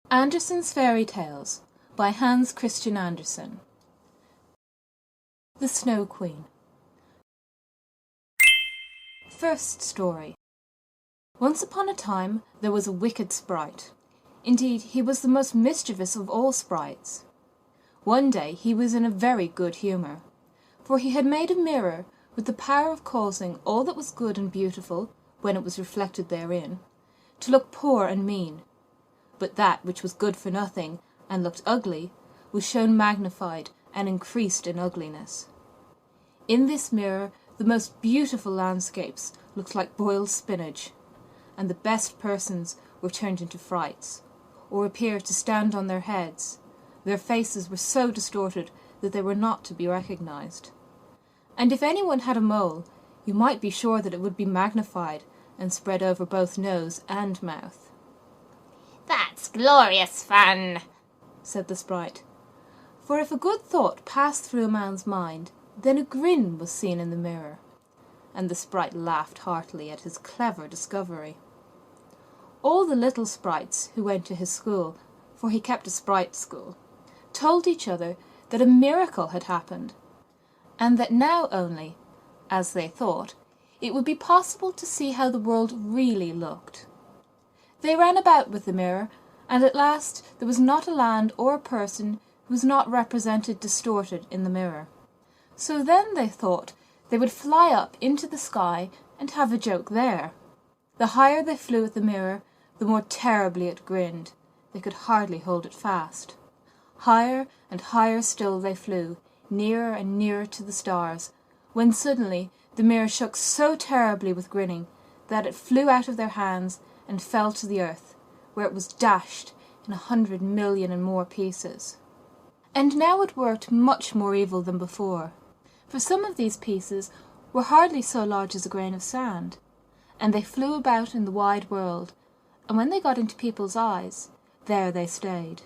Andersen's Fairy Tales by Hans Christian Andersen. The Snow Queen. First story. Once upon a time there was a wicked sprite. Indeed, he was the most mischievous of all sprites. One day he was in a very good humour, for he had made a mirror with the power of causing all that was good and beautiful, when it was reflected therein, to look poor and mean. But that which was good for nothing and looked ugly was shown magnified and increased in ugliness. In this mirror the most beautiful landscapes looked like boiled spinach, and the best persons were turned into frights, or appeared to stand on their heads. Their faces were so distorted that they were not to be recognized. And if anyone had a mole, you might be sure that it would be magnified and spread over both nose and mouth. "That's glorious fun," said the sprite. For if a good thought passed through a man's mind, then a grin was seen in the mirror. And the sprite laughed heartily at his clever discovery. All the little sprites who went to his school, for he kept a sprite school, told each other that a miracle had happened, and that now only, as they thought, it would be possible to see how the world really looked. They ran about with the mirror, and at last there was not a land or a person who was not represented distorted in the mirror. So then they thought they would fly up into the sky and have a joke there. The higher they flew at the mirror, the more terribly it grinned. They could hardly hold it fast. Higher and higher still they flew, nearer and nearer to the stars, when suddenly the mirror shook so terribly with grinning that it flew out of their hands and fell to the earth, where it was dashed in 100 million and more pieces. And now it worked much more evil than before, for some of these pieces were hardly so large as a grain of sand, and they flew about in the wide world, and when they got into people's eyes, there they stayed.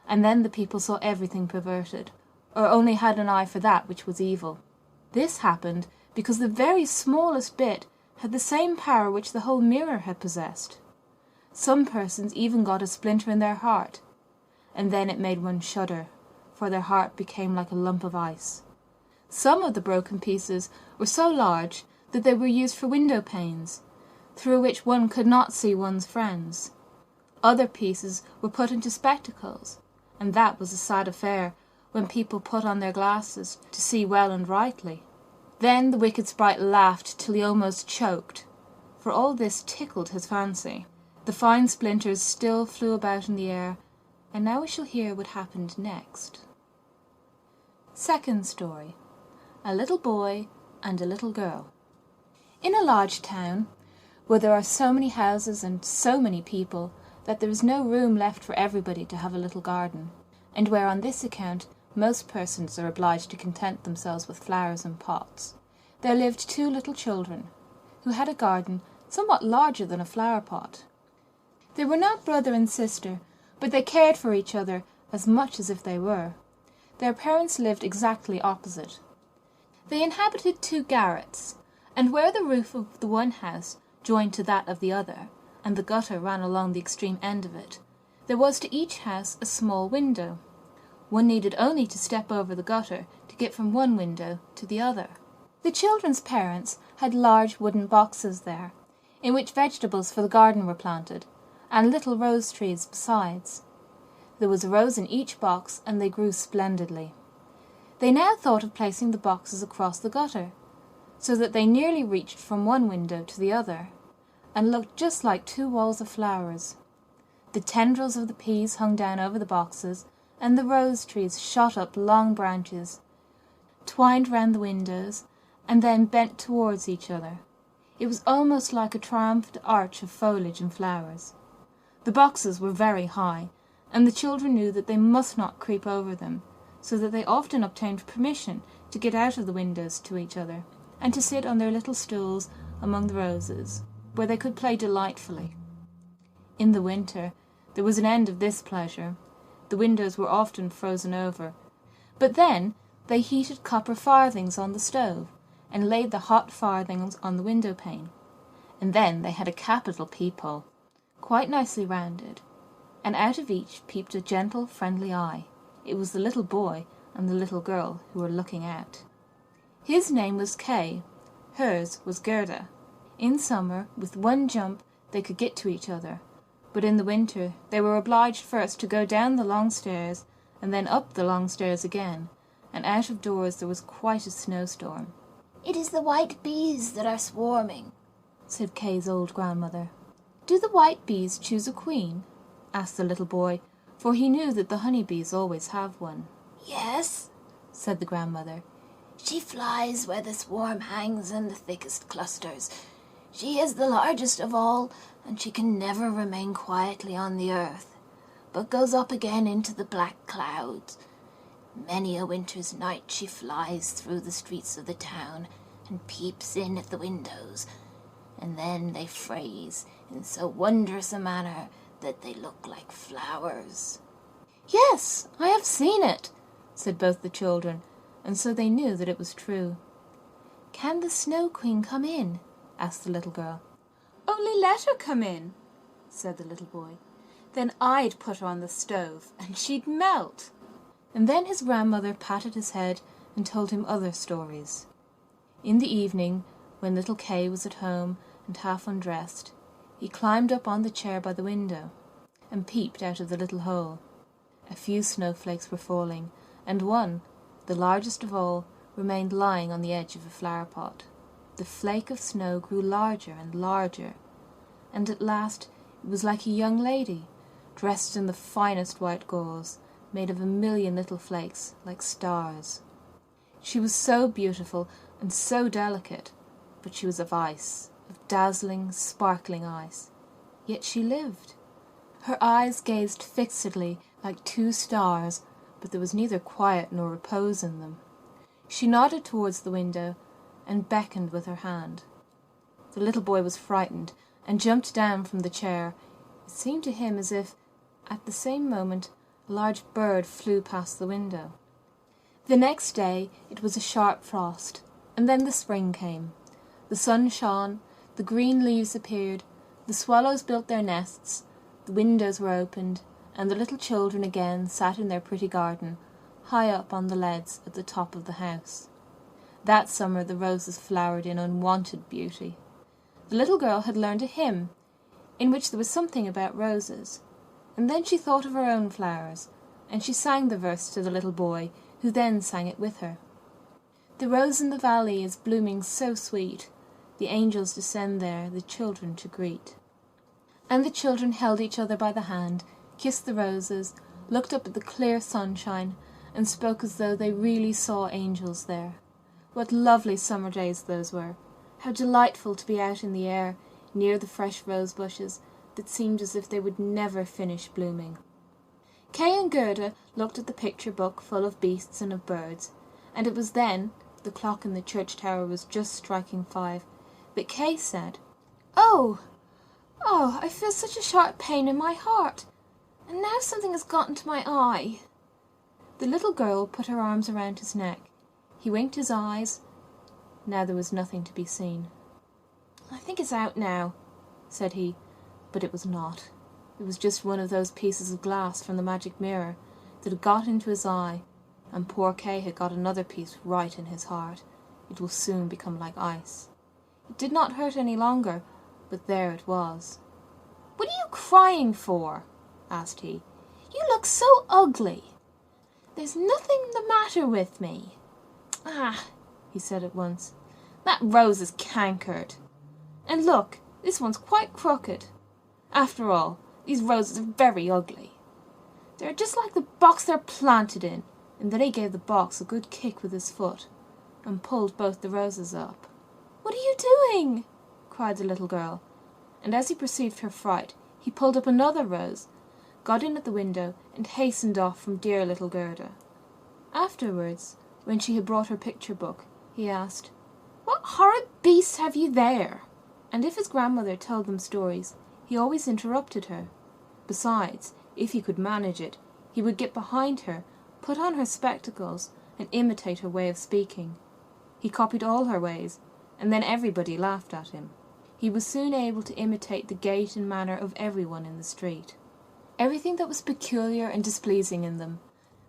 And then the people saw everything perverted, or only had an eye for that which was evil. This happened because the very smallest bit had the same power which the whole mirror had possessed. Some persons even got a splinter in their heart, and then it made one shudder, for their heart became like a lump of ice. Some of the broken pieces were so large that they were used for window panes, through which one could not see one's friends. Other pieces were put into spectacles, and that was a sad affair when people put on their glasses to see well and rightly. Then the wicked sprite laughed till he almost choked, for all this tickled his fancy. The fine splinters still flew about in the air, and now we shall hear what happened next. Second story. A little boy and a little girl. In a large town, where there are so many houses and so many people that there is no room left for everybody to have a little garden, and where on this account most persons are obliged to content themselves with flowers in pots, there lived two little children, who had a garden somewhat larger than a flower pot. They were not brother and sister, but they cared for each other as much as if they were. Their parents lived exactly opposite. They inhabited two garrets, and where the roof of the one house joined to that of the other, and the gutter ran along the extreme end of it, there was to each house a small window. One needed only to step over the gutter to get from one window to the other. The children's parents had large wooden boxes there, in which vegetables for the garden were planted, and little rose trees besides. There was a rose in each box, and they grew splendidly. They now thought of placing the boxes across the gutter, so that they nearly reached from one window to the other, and looked just like two walls of flowers. The tendrils of the peas hung down over the boxes, and the rose trees shot up long branches, twined round the windows, and then bent towards each other. It was almost like a triumphant arch of foliage and flowers. The boxes were very high, and the children knew that they must not creep over them, so that they often obtained permission to get out of the windows to each other, and to sit on their little stools among the roses, where they could play delightfully. In the winter there was an end of this pleasure. The windows were often frozen over, but then they heated copper farthings on the stove, and laid the hot farthings on the window pane, and then they had a capital peephole, quite nicely rounded. and out of each peeped a gentle, friendly eye. It was the little boy and the little girl who were looking out. His name was Kay, hers was Gerda. In summer, with one jump, they could get to each other, but in the winter they were obliged first to go down the long stairs and then up the long stairs again, and out of doors there was quite a snowstorm. "It is the white bees that are swarming," said Kay's old grandmother. "Do the white bees choose a queen?" asked the little boy, for he knew that the honey bees always have one. "Yes," said the grandmother. "She flies where the swarm hangs in the thickest clusters. She is the largest of all, and she can never remain quietly on the earth, but goes up again into the black clouds. Many a winter's night she flies through the streets of the town and peeps in at the windows, and then they freeze in so wondrous a manner that they look like flowers." "Yes, I have seen it," said both the children, and so they knew that it was true. "Can the Snow Queen come in?" asked the little girl. "Only let her come in," said the little boy. "Then I'd put her on the stove, and she'd melt." And then his grandmother patted his head and told him other stories. In the evening, when little Kay was at home and half undressed, he climbed up on the chair by the window and peeped out of the little hole. A few snowflakes were falling, and one, the largest of all, remained lying on the edge of a flower pot. The flake of snow grew larger and larger, and at last it was like a young lady, dressed in the finest white gauze, made of a million little flakes like stars. She was so beautiful and so delicate, but she was of ice, of dazzling, sparkling ice. Yet she lived. Her eyes gazed fixedly like two stars, but there was neither quiet nor repose in them. She nodded towards the window and beckoned with her hand. The little boy was frightened and jumped down from the chair. It seemed to him as if, at the same moment, a large bird flew past the window. The next day it was a sharp frost, and then the spring came. The sun shone, the green leaves appeared, the swallows built their nests, the windows were opened, and the little children again sat in their pretty garden, high up on the leads at the top of the house. That summer the roses flowered in unwonted beauty. The little girl had learned a hymn, in which there was something about roses, and then she thought of her own flowers, and she sang the verse to the little boy, who then sang it with her. "The rose in the valley is blooming so sweet, the angels descend there the children to greet." And the children held each other by the hand, kissed the roses, looked up at the clear sunshine, and spoke as though they really saw angels there. What lovely summer days those were! How delightful to be out in the air, near the fresh rose bushes, that seemed as if they would never finish blooming. Kay and Gerda looked at the picture book full of beasts and of birds, and it was then, the clock in the church tower was just striking 5, that Kay said, Oh, I feel such a sharp pain in my heart, and now something has got into my eye." The little girl put her arms around his neck. He winked his eyes. Now there was nothing to be seen. "I think it's out now," said he, but it was not. It was just one of those pieces of glass from the magic mirror that had got into his eye, and poor Kay had got another piece right in his heart. It will soon become like ice. It did not hurt any longer, but there it was. "What are you crying for?" asked he. "You look so ugly." "There's nothing the matter with me." "Ah," he said at once, "that rose is cankered. And look, this one's quite crooked. After all, these roses are very ugly. They're just like the box they're planted in." And then he gave the box a good kick with his foot and pulled both the roses up. "What are you doing?" cried the little girl, and as he perceived her fright, he pulled up another rose, got in at the window, and hastened off from dear little Gerda. Afterwards, when she had brought her picture book, he asked, "What horrid beast have you there?" And if his grandmother told them stories, he always interrupted her. Besides, if he could manage it, he would get behind her, put on her spectacles, and imitate her way of speaking. He copied all her ways, and then everybody laughed at him. He was soon able to imitate the gait and manner of everyone in the street. Everything that was peculiar and displeasing in them,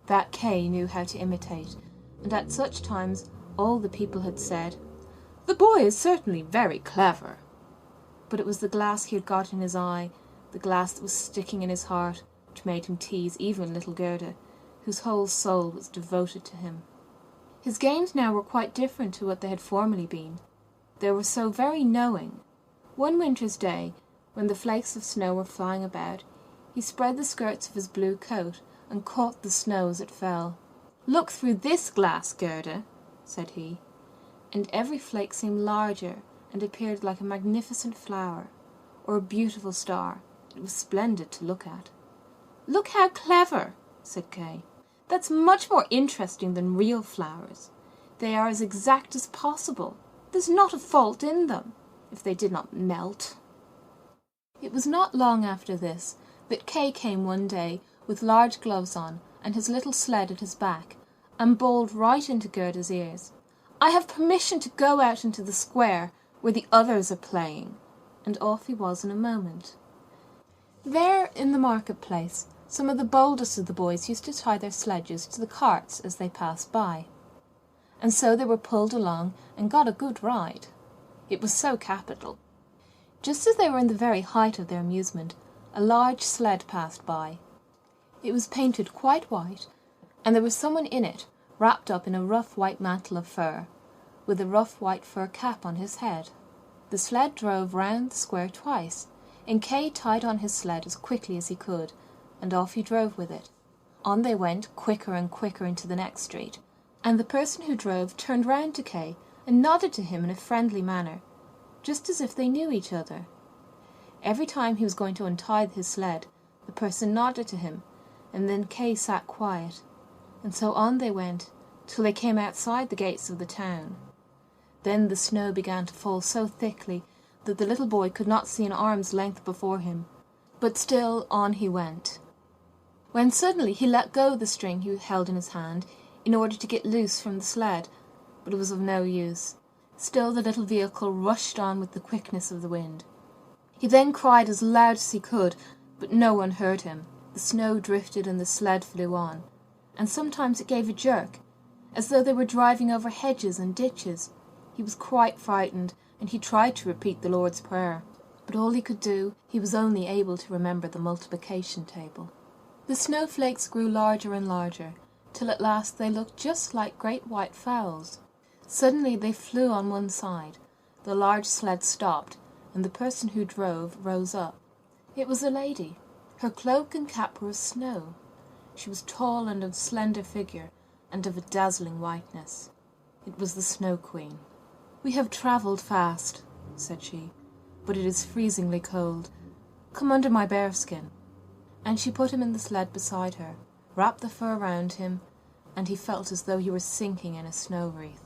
that Kay knew how to imitate, and at such times all the people had said, "The boy is certainly very clever." But it was the glass he had got in his eye, the glass that was sticking in his heart, which made him tease even little Gerda, whose whole soul was devoted to him. His games now were quite different to what they had formerly been. They were so very knowing. One winter's day, when the flakes of snow were flying about, he spread the skirts of his blue coat and caught the snow as it fell. "Look through this glass, Gerda," said he, and every flake seemed larger and appeared like a magnificent flower, or a beautiful star. It was splendid to look at. "Look how clever," said Kay. "That's much more interesting than real flowers. They are as exact as possible. There's not a fault in them, if they did not melt." It was not long after this that Kay came one day with large gloves on and his little sled at his back, and bawled right into Gerda's ears, "I have permission to go out into the square where the others are playing," and off he was in a moment. There in the marketplace some of the boldest of the boys used to tie their sledges to the carts as they passed by, and so they were pulled along and got a good ride. It was so capital. Just as they were in the very height of their amusement, a large sled passed by. It was painted quite white, and there was someone in it, wrapped up in a rough white mantle of fur, with a rough white fur cap on his head. The sled drove round the square twice, and Kay tied on his sled as quickly as he could, and off he drove with it. On they went, quicker and quicker, into the next street, and the person who drove turned round to Kay and nodded to him in a friendly manner, just as if they knew each other. Every time he was going to untie his sled, the person nodded to him, and then Kay sat quiet, and so on they went, till they came outside the gates of the town. Then the snow began to fall so thickly that the little boy could not see an arm's length before him, but still on he went, when suddenly he let go the string he held in his hand in order to get loose from the sled, but it was of no use. Still the little vehicle rushed on with the quickness of the wind. He then cried as loud as he could, but no one heard him. The snow drifted and the sled flew on, and sometimes it gave a jerk, as though they were driving over hedges and ditches. He was quite frightened, and he tried to repeat the Lord's Prayer, but all he could do, he was only able to remember the multiplication table. The snowflakes grew larger and larger, till at last they looked just like great white fowls. Suddenly they flew on one side. The large sled stopped, and the person who drove rose up. It was a lady. Her cloak and cap were of snow. She was tall and of slender figure, and of a dazzling whiteness. It was the Snow Queen. "We have travelled fast," said she, "but it is freezingly cold. Come under my bearskin." And she put him in the sled beside her, wrapped the fur round him, and he felt as though he were sinking in a snow wreath.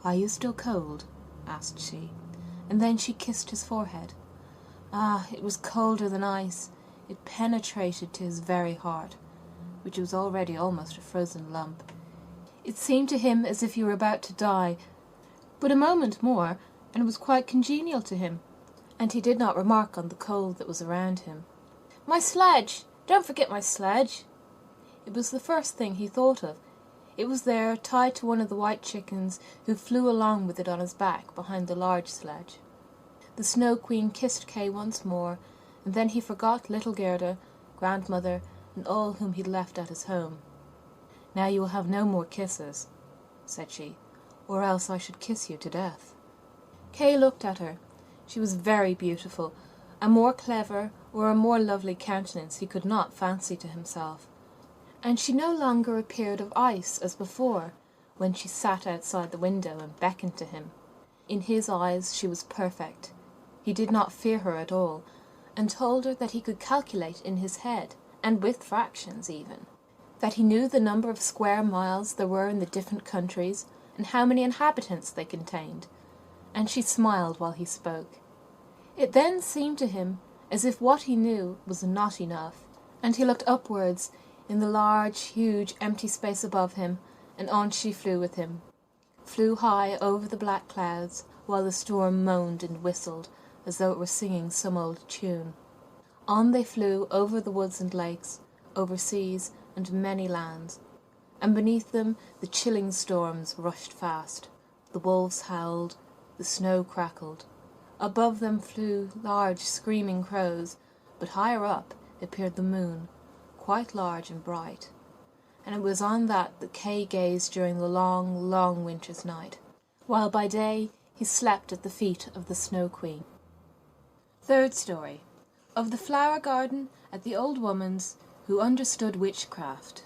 "Are you still cold?" asked she, and then she kissed his forehead. Ah, it was colder than ice. It penetrated to his very heart, which was already almost a frozen lump. It seemed to him as if he were about to die, but a moment more, and it was quite congenial to him, and he did not remark on the cold that was around him. "My sledge! Don't forget my sledge!" It was the first thing he thought of. It was there, tied to one of the white chickens, who flew along with it on his back behind the large sledge. The Snow Queen kissed Kay once more, and then he forgot little Gerda, grandmother, and all whom he'd left at his home. "Now you will have no more kisses," said she, "or else I should kiss you to death." Kay looked at her. She was very beautiful. A more clever or a more lovely countenance he could not fancy to himself. And she no longer appeared of ice as before, when she sat outside the window and beckoned to him. In his eyes she was perfect. He did not fear her at all, and told her that he could calculate in his head, and with fractions even, that he knew the number of square miles there were in the different countries, and how many inhabitants they contained, and she smiled while he spoke. It then seemed to him as if what he knew was not enough, and he looked upwards in the large, huge, empty space above him, and on she flew with him, flew high over the black clouds, while the storm moaned and whistled, as though it were singing some old tune. On they flew over the woods and lakes, over seas and many lands, and beneath them the chilling storms rushed fast. The wolves howled, the snow crackled. Above them flew large screaming crows, but higher up appeared the moon, quite large and bright, and it was on that Kay gazed during the long, long winter's night, while by day he slept at the feet of the Snow Queen. Third story, of the flower garden at the old woman's who understood witchcraft.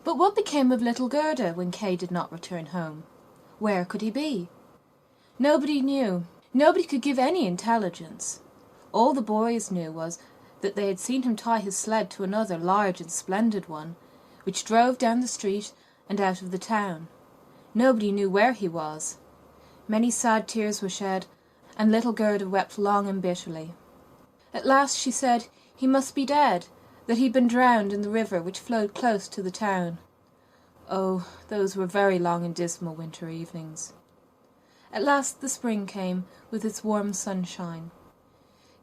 But what became of little Gerda when Kay did not return home? Where could he be? Nobody knew. Nobody could give any intelligence. All the boys knew was that they had seen him tie his sled to another large and splendid one, which drove down the street and out of the town. Nobody knew where he was. Many sad tears were shed, and little Gerda wept long and bitterly. At last she said he must be dead, that he'd been drowned in the river which flowed close to the town. Oh, those were very long and dismal winter evenings. At last the spring came, with its warm sunshine.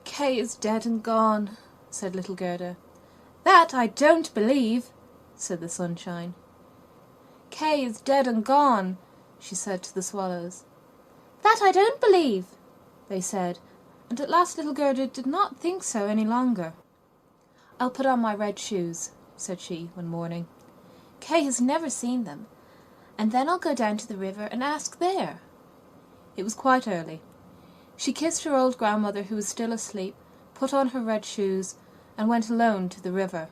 "Kay is dead and gone," said little Gerda. "That I don't believe," said the sunshine. "Kay is dead and gone," she said to the swallows. "That I don't believe," they said, and at last little Gerda did not think so any longer. "I'll put on my red shoes," said she one morning. "Kay has never seen them, and then I'll go down to the river and ask there." It was quite early. She kissed her old grandmother, who was still asleep, put on her red shoes, and went alone to the river.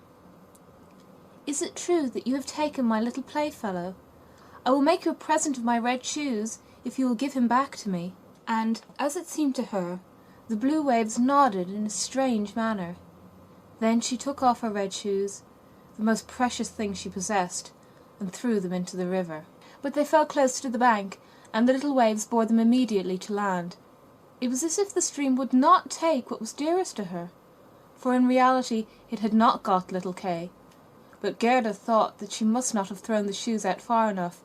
"Is it true that you have taken my little playfellow? I will make you a present of my red shoes if you will give him back to me." And, as it seemed to her, the blue waves nodded in a strange manner. Then she took off her red shoes, the most precious thing she possessed, and threw them into the river. But they fell close to the bank, and the little waves bore them immediately to land. It was as if the stream would not take what was dearest to her, for in reality it had not got little Kay. But Gerda thought that she must not have thrown the shoes out far enough,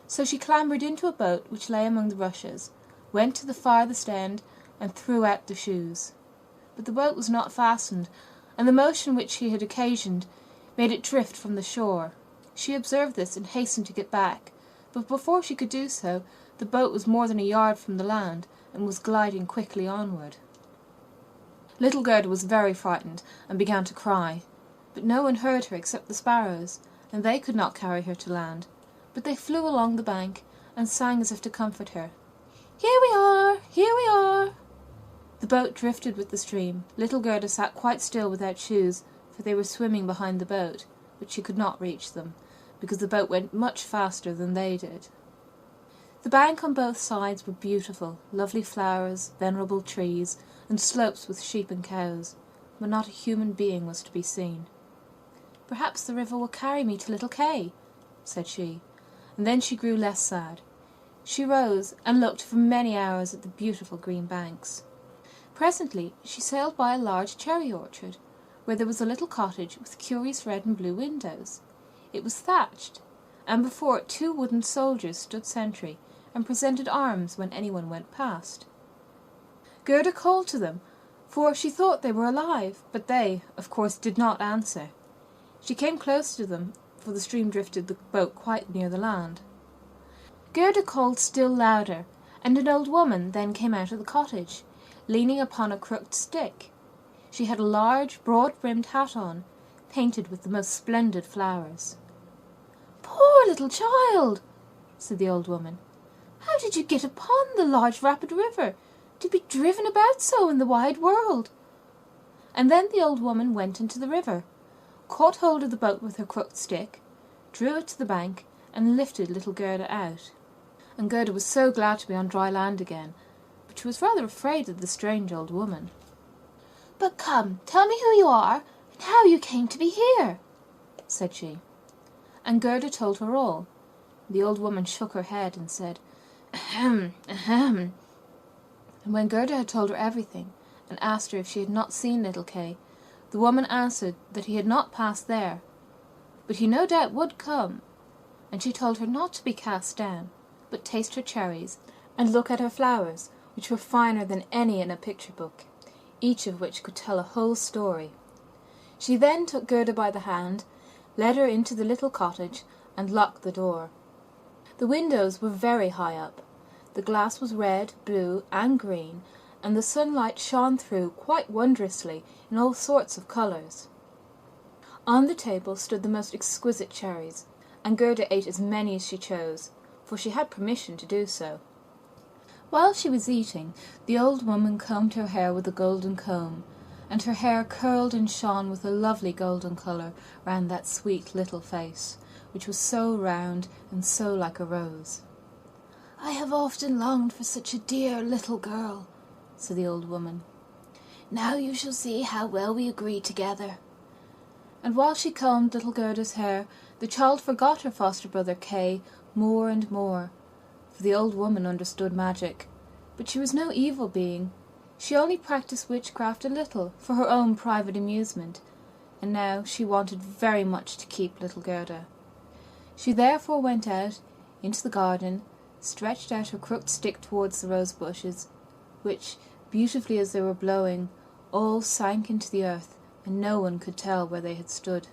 so she clambered into a boat which lay among the rushes, went to the farthest end, and threw out the shoes. But the boat was not fastened, and the motion which she had occasioned made it drift from the shore. She observed this and hastened to get back, but before she could do so, the boat was more than a yard from the land, and was gliding quickly onward. Little Gerda was very frightened, and began to cry, but no one heard her except the sparrows, and they could not carry her to land, but they flew along the bank, and sang as if to comfort her. "Here we are! Here we are!" The boat drifted with the stream. Little Gerda sat quite still without shoes, for they were swimming behind the boat, but she could not reach them, because the boat went much faster than they did. The bank on both sides were beautiful, lovely flowers, venerable trees, and slopes with sheep and cows, but not a human being was to be seen. "Perhaps the river will carry me to little Kay," said she, and then she grew less sad. She rose and looked for many hours at the beautiful green banks. Presently she sailed by a large cherry orchard, where there was a little cottage with curious red and blue windows. It was thatched, and before it 2 wooden soldiers stood sentry, and presented arms when anyone went past. Gerda called to them, for she thought they were alive, but they, of course, did not answer. She came close to them, for the stream drifted the boat quite near the land. Gerda called still louder, and an old woman then came out of the cottage, leaning upon a crooked stick. She had a large, broad-brimmed hat on, painted with the most splendid flowers. "Poor little child," said the old woman. "How did you get upon the large rapid river, to be driven about so in the wide world?" And then the old woman went into the river, caught hold of the boat with her crooked stick, drew it to the bank, and lifted little Gerda out. And Gerda was so glad to be on dry land again, but she was rather afraid of the strange old woman. "But come, tell me who you are, and how you came to be here," said she. And Gerda told her all. The old woman shook her head and said, "Ahem, ahem." And when Gerda had told her everything, and asked her if she had not seen little Kay, the woman answered that he had not passed there, but he no doubt would come, and she told her not to be cast down, but taste her cherries, and look at her flowers, which were finer than any in a picture book. each of which could tell a whole story. She then took Gerda by the hand, led her into the little cottage, and locked the door. The windows were very high up. The glass was red, blue, and green, and the sunlight shone through quite wondrously in all sorts of colours. On the table stood the most exquisite cherries, and Gerda ate as many as she chose, for she had permission to do so. While she was eating, the old woman combed her hair with a golden comb, and her hair curled and shone with a lovely golden colour round that sweet little face, which was so round and so like a rose. "I have often longed for such a dear little girl," said the old woman. "Now you shall see how well we agree together." And while she combed little Gerda's hair, the child forgot her foster brother Kay more and more, for the old woman understood magic. But she was no evil being. She only practised witchcraft a little for her own private amusement, and now she wanted very much to keep little Gerda. She therefore went out into the garden, stretched out her crooked stick towards the rose bushes, which, beautifully as they were blowing, all sank into the earth, and no one could tell where they had stood.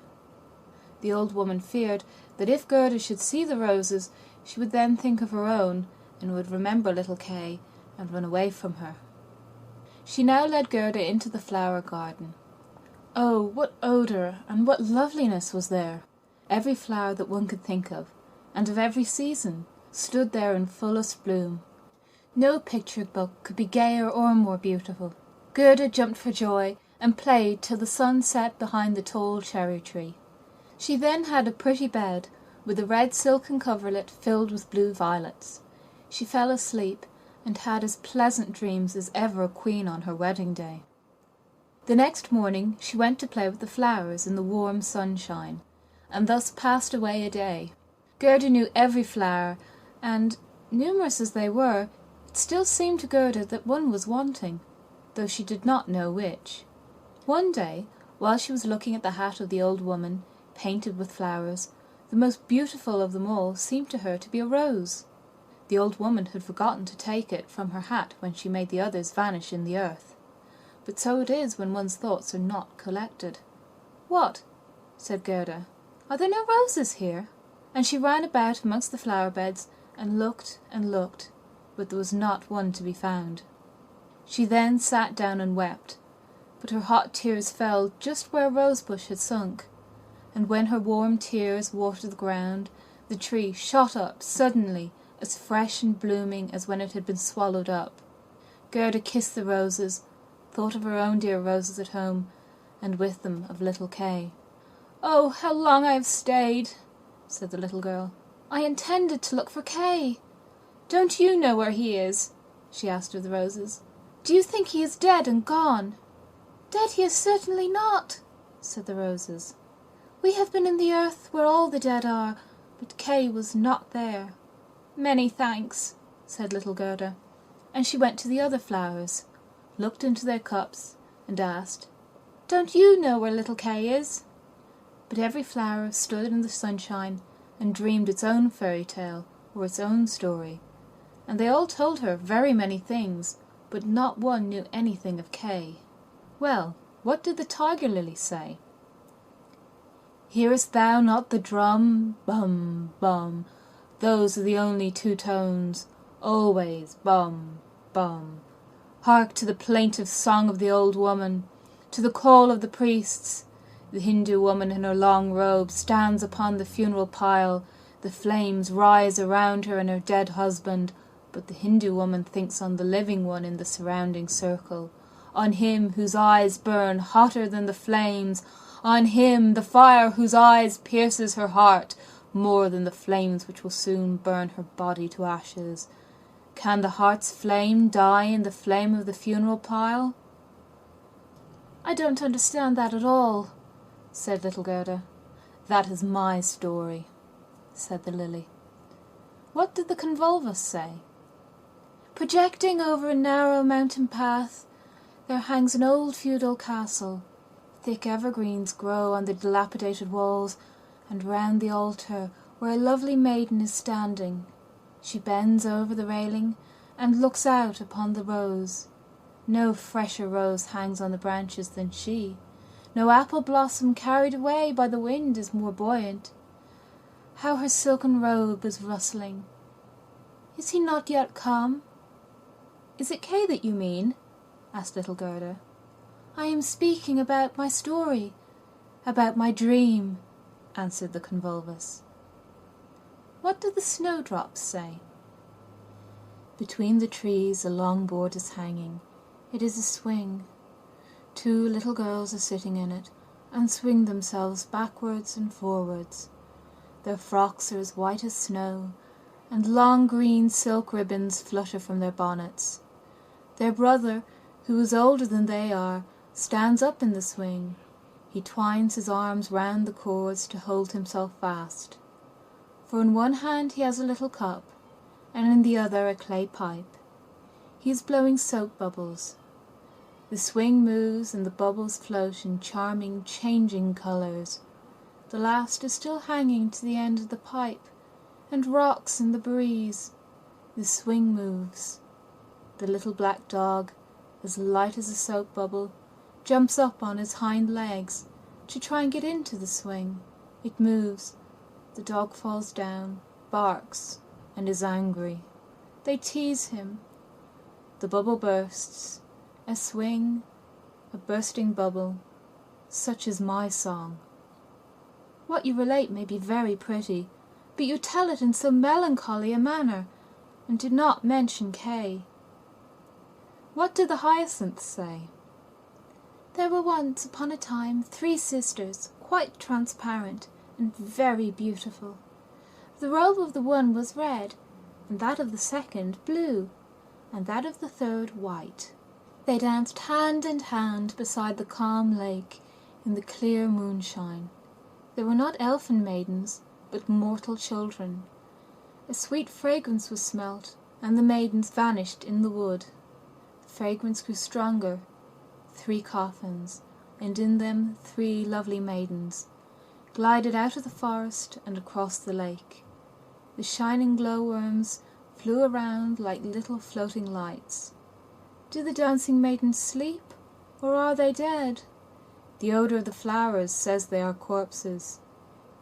The old woman feared that if Gerda should see the roses, she would then think of her own, and would remember little Kay, and run away from her. She now led Gerda into the flower garden. Oh, what odour and what loveliness was there! Every flower that one could think of, and of every season, stood there in fullest bloom. No picture book could be gayer or more beautiful. Gerda jumped for joy, and played till the sun set behind the tall cherry tree. She then had a pretty bed, with a red silken coverlet filled with blue violets. She fell asleep, and had as pleasant dreams as ever a queen on her wedding day. The next morning she went to play with the flowers in the warm sunshine, and thus passed away a day. Gerda knew every flower, and, numerous as they were, it still seemed to Gerda that one was wanting, though she did not know which. One day, while she was looking at the hat of the old woman, painted with flowers, the most beautiful of them all seemed to her to be a rose. The old woman had forgotten to take it from her hat when she made the others vanish in the earth. But so it is when one's thoughts are not collected. "What?" said Gerda. "Are there no roses here?" And she ran about amongst the flower beds, and looked, but there was not one to be found. She then sat down and wept, but her hot tears fell just where a rosebush had sunk, and when her warm tears watered the ground, the tree shot up suddenly, as fresh and blooming as when it had been swallowed up. Gerda kissed the roses, thought of her own dear roses at home, and with them of little Kay. "Oh, how long I have stayed," said the little girl. "I intended to look for Kay. Don't you know where he is?" she asked of the roses. "Do you think he is dead and gone?" "Dead he is certainly not," said the roses. "We have been in the earth where all the dead are, but Kay was not there." "Many thanks," said little Gerda, and she went to the other flowers, looked into their cups, and asked, "Don't you know where little Kay is?" But every flower stood in the sunshine and dreamed its own fairy tale or its own story, and they all told her very many things, but not one knew anything of Kay. Well, what did the tiger lily say? "Hearest thou not the drum? Bum, bum. Those are the only two tones. Always bum, bum. Hark to the plaintive song of the old woman, to the call of the priests. The Hindu woman in her long robe stands upon the funeral pile. The flames rise around her and her dead husband, but the Hindu woman thinks on the living one in the surrounding circle, on him whose eyes burn hotter than the flames, on him, the fire whose eyes pierces her heart more than the flames which will soon burn her body to ashes. Can the heart's flame die in the flame of the funeral pile?" "I don't understand that at all," said little Gerda. "That is my story," said the lily. "What did the convolvulus say?" "Projecting over a narrow mountain path, there hangs an old feudal castle. Thick evergreens grow on the dilapidated walls, and round the altar, where a lovely maiden is standing. She bends over the railing and looks out upon the rose. No fresher rose hangs on the branches than she. No apple blossom carried away by the wind is more buoyant. How her silken robe is rustling! Is he not yet come? Is it Kay that you mean? Asked little Gerda. I am speaking about my story, about my dream, answered the convolvulus. What do the snowdrops say? Between the trees a long board is hanging. It is a swing. 2 little girls are sitting in it, and swing themselves backwards and forwards. Their frocks are as white as snow, and long green silk ribbons flutter from their bonnets. Their brother, who is older than they are, stands up in the swing. He twines his arms round the cords to hold himself fast. For in one hand he has a little cup, and in the other a clay pipe. He is blowing soap bubbles. The swing moves and the bubbles float in charming, changing colours. The last is still hanging to the end of the pipe, and rocks in the breeze. The swing moves. The little black dog, as light as a soap bubble, jumps up on his hind legs to try and get into the swing. It moves. The dog falls down, barks, and is angry. They tease him. The bubble bursts. A swing, a bursting bubble. Such is my song. What you relate may be very pretty, but you tell it in so melancholy a manner, and do not mention Kay. What do the hyacinths say? There were once upon a time 3 sisters, quite transparent and very beautiful. The robe of the one was red, and that of the second blue, and that of the third white. They danced hand in hand beside the calm lake in the clear moonshine. They were not elfin maidens, but mortal children. A sweet fragrance was smelt, and the maidens vanished in the wood. The fragrance grew stronger. 3 coffins, and in them 3 lovely maidens, glided out of the forest and across the lake. The shining glowworms flew around like little floating lights. Do the dancing maidens sleep, or are they dead? The odour of the flowers says they are corpses.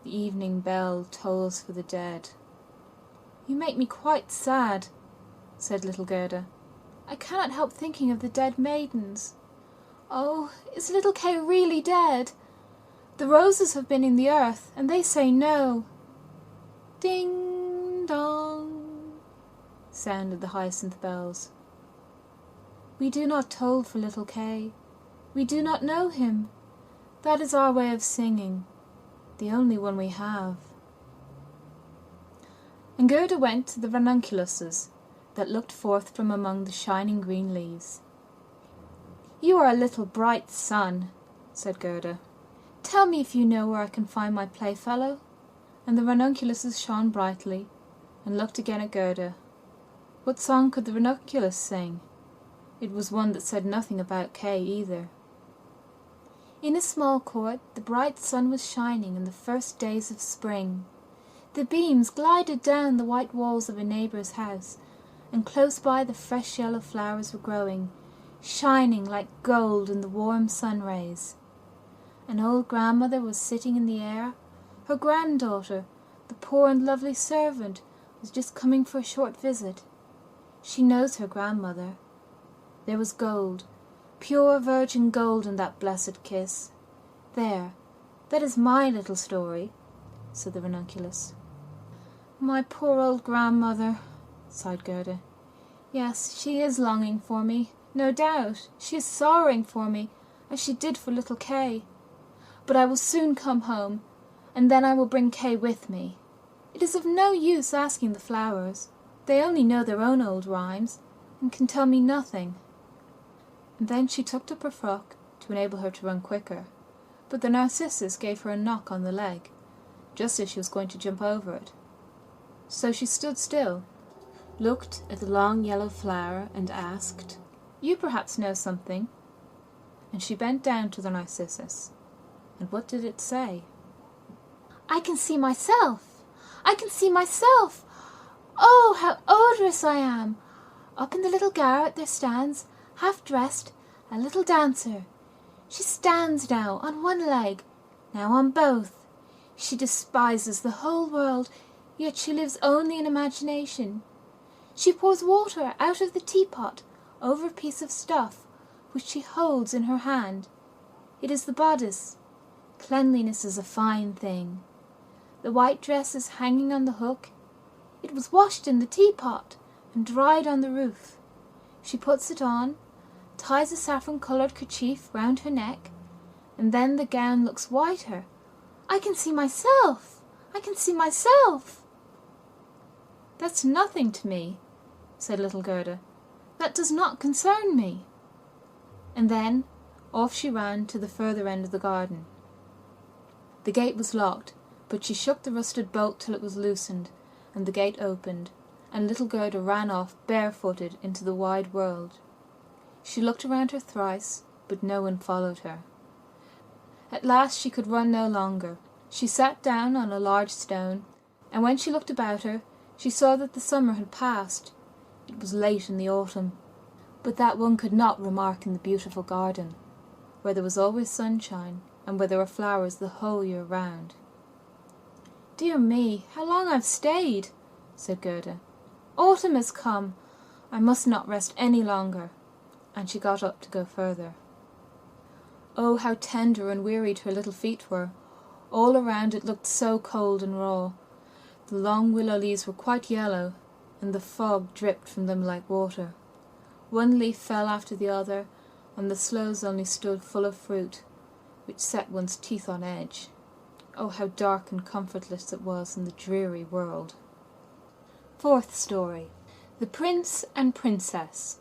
The evening bell tolls for the dead. You make me quite sad, said little Gerda. I cannot help thinking of the dead maidens. Oh, is little Kay really dead? The roses have been in the earth, and they say no. Ding dong, sounded the hyacinth bells. We do not toll for little Kay. We do not know him. That is our way of singing, the only one we have. And Gerda went to the ranunculuses that looked forth from among the shining green leaves. You are a little bright sun, said Gerda. Tell me if you know where I can find my playfellow. And the ranunculuses shone brightly, and looked again at Gerda. What song could the ranunculus sing? It was one that said nothing about Kay either. In a small court the bright sun was shining in the first days of spring. The beams glided down the white walls of a neighbour's house, and close by the fresh yellow flowers were growing, shining like gold in the warm sun rays. An old grandmother was sitting in the air. Her granddaughter, the poor and lovely servant, was just coming for a short visit. She knows her grandmother. There was gold, pure virgin gold in that blessed kiss. There, that is my little story, said the ranunculus. My poor old grandmother, sighed Gerda. Yes, she is longing for me, no doubt. She is sorrowing for me, as she did for little Kay. But I will soon come home, and then I will bring Kay with me. It is of no use asking the flowers. They only know their own old rhymes, and can tell me nothing. And then she tucked up her frock to enable her to run quicker, but the narcissus gave her a knock on the leg, just as she was going to jump over it. So she stood still, looked at the long yellow flower, and asked, You perhaps know something. And she bent down to the narcissus. And what did it say? I can see myself! I can see myself! Oh, how odorous I am! Up in the little garret there stands half dressed, a little dancer. She stands now on one leg, now on both. She despises the whole world, yet she lives only in imagination. She pours water out of the teapot over a piece of stuff, which she holds in her hand. It is the bodice. Cleanliness is a fine thing. The white dress is hanging on the hook. It was washed in the teapot and dried on the roof. She puts it on, ties a saffron-coloured kerchief round her neck, and then the gown looks whiter. I can see myself! I can see myself! That's nothing to me, said little Gerda. That does not concern me. And then off she ran to the further end of the garden. The gate was locked, but she shook the rusted bolt till it was loosened, and the gate opened, and little Gerda ran off barefooted into the wide world. She looked around her thrice, but no one followed her. At last she could run no longer. She sat down on a large stone, and when she looked about her, she saw that the summer had passed. It was late in the autumn, but that one could not remark in the beautiful garden, where there was always sunshine, and where there were flowers the whole year round. "Dear me, how long I've stayed," said Gerda. "Autumn has come. I must not rest any longer." And she got up to go further. Oh, how tender and wearied her little feet were! All around it looked so cold and raw. The long willow leaves were quite yellow, and the fog dripped from them like water. One leaf fell after the other, and the sloes only stood full of fruit, which set one's teeth on edge. Oh, how dark and comfortless it was in the dreary world. Fourth story. The Prince and Princess.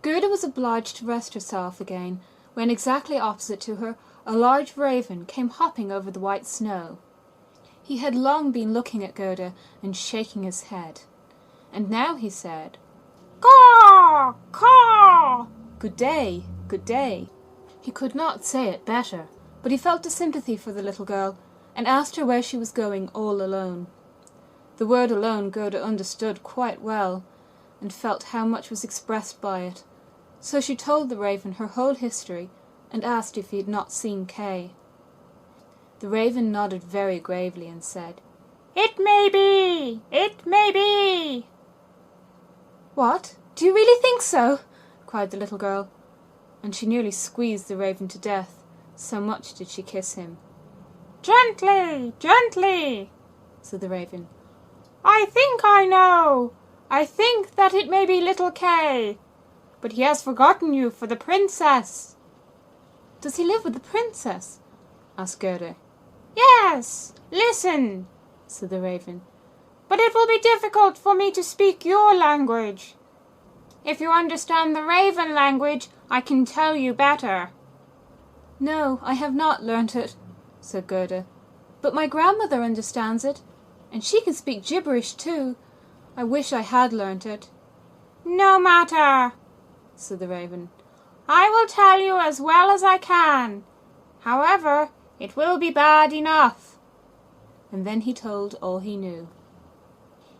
Gerda was obliged to rest herself again, when exactly opposite to her a large raven came hopping over the white snow. He had long been looking at Gerda and shaking his head, and now he said, "Caw! Caw! Good day, good day." He could not say it better, but he felt a sympathy for the little girl, and asked her where she was going all alone. The word alone Gerda understood quite well, and felt how much was expressed by it. So she told the raven her whole history, and asked if he had not seen Kay. The raven nodded very gravely and said, "It may be! It may be!" "What? Do you really think so?" cried the little girl, and she nearly squeezed the raven to death, so much did she kiss him. "Gently, gently," said the raven. "I think I know. I think that it may be little Kay, but he has forgotten you for the princess." "Does he live with the princess?" asked Gerda. "Yes, listen," said the raven, "but it will be difficult for me to speak your language. If you understand the raven language, I can tell you better." "No, I have not learnt it," said Gerda, "but my grandmother understands it, and she can speak gibberish too. I wish I had learnt it." "No matter," said the raven. "I will tell you as well as I can. However, it will be bad enough." And then he told all he knew.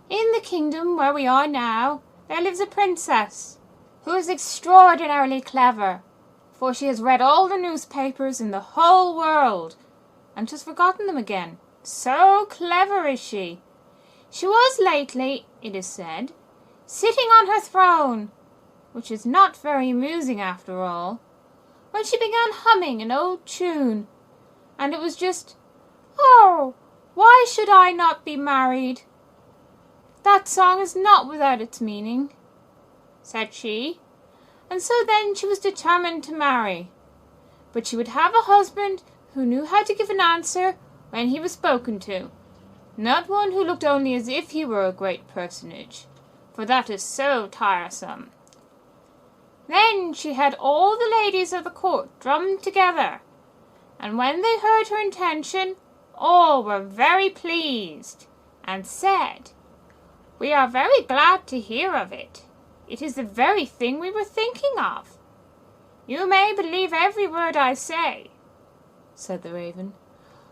"In the kingdom where we are now, there lives a princess, who is extraordinarily clever, for she has read all the newspapers in the whole world, and has forgotten them again. So clever is she. She was lately, it is said, sitting on her throne, which is not very amusing after all, when she began humming an old tune, and it was just, 'Oh, why should I not be married?' That song is not without its meaning," said she, and so then she was determined to marry, but she would have a husband who knew how to give an answer when he was spoken to, not one who looked only as if he were a great personage, for that is so tiresome. Then she had all the ladies of the court drummed together, and when they heard her intention, all were very pleased, and said, 'We are very glad to hear of it. It is the very thing we were thinking of.' You may believe every word I say," said the raven,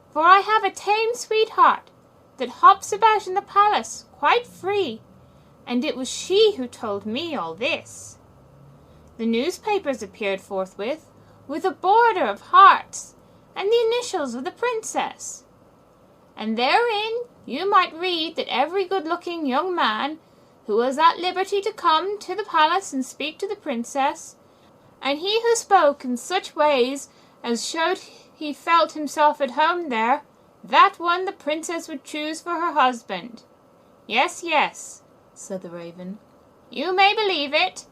"for I have a tame sweetheart that hops about in the palace quite free, and it was she who told me all this." The newspapers appeared forthwith, with a border of hearts and the initials of the princess. And therein you might read that every good-looking young man who was at liberty to come to the palace and speak to the princess, and he who spoke in such ways as showed he felt himself at home there, that one the princess would choose for her husband. Yes, yes, said the raven. You may believe it.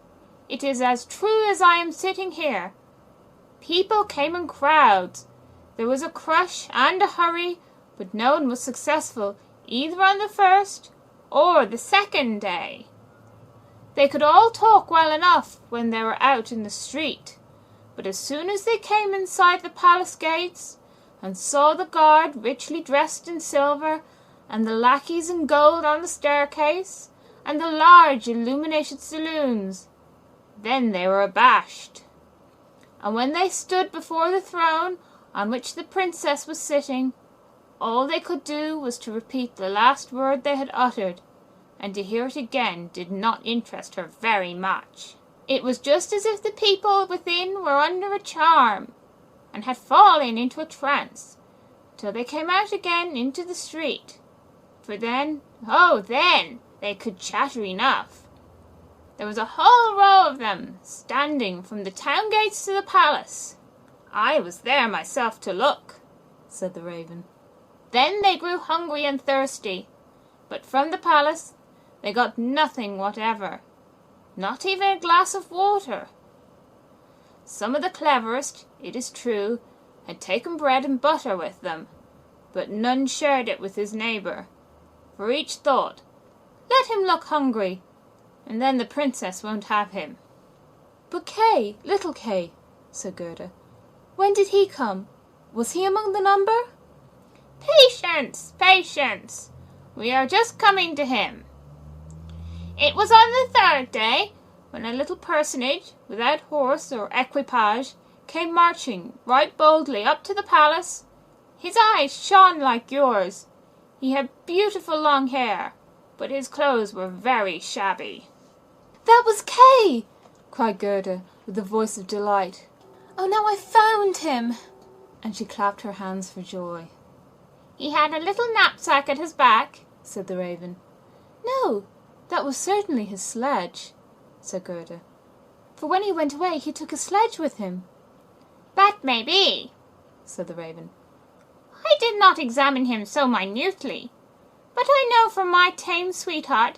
It is as true as I am sitting here. People came in crowds. There was a crush and a hurry, but no one was successful either on the first or the second day. They could all talk well enough when they were out in the street, but as soon as they came inside the palace gates and saw the guard richly dressed in silver, and the lackeys in gold on the staircase, and the large illuminated saloons, then they were abashed. And when they stood before the throne on which the princess was sitting, all they could do was to repeat the last word they had uttered, and to hear it again did not interest her very much. It was just as if the people within were under a charm, and had fallen into a trance, till they came out again into the street. For then, oh then, they could chatter enough. There was a whole row of them, standing from the town gates to the palace. I was there myself to look, said the raven. Then they grew hungry and thirsty, but from the palace they got nothing whatever, not even a glass of water. Some of the cleverest, it is true, had taken bread and butter with them, but none shared it with his neighbour, for each thought, let him look hungry, and then the princess won't have him. But Kay, little Kay, said Gerda, when did he come? Was he among the number? Patience, patience, we are just coming to him. It was on the third day, when a little personage, without horse or equipage, came marching right boldly up to the palace. His eyes shone like yours. He had beautiful long hair, but his clothes were very shabby. That was Kay, cried Gerda, with a voice of delight. Oh, now I've found him! And she clapped her hands for joy. He had a little knapsack at his back, said the raven. No, that was certainly his sledge, said Gerda. For when he went away, he took a sledge with him. That may be, said the raven. I did not examine him so minutely, but I know from my tame sweetheart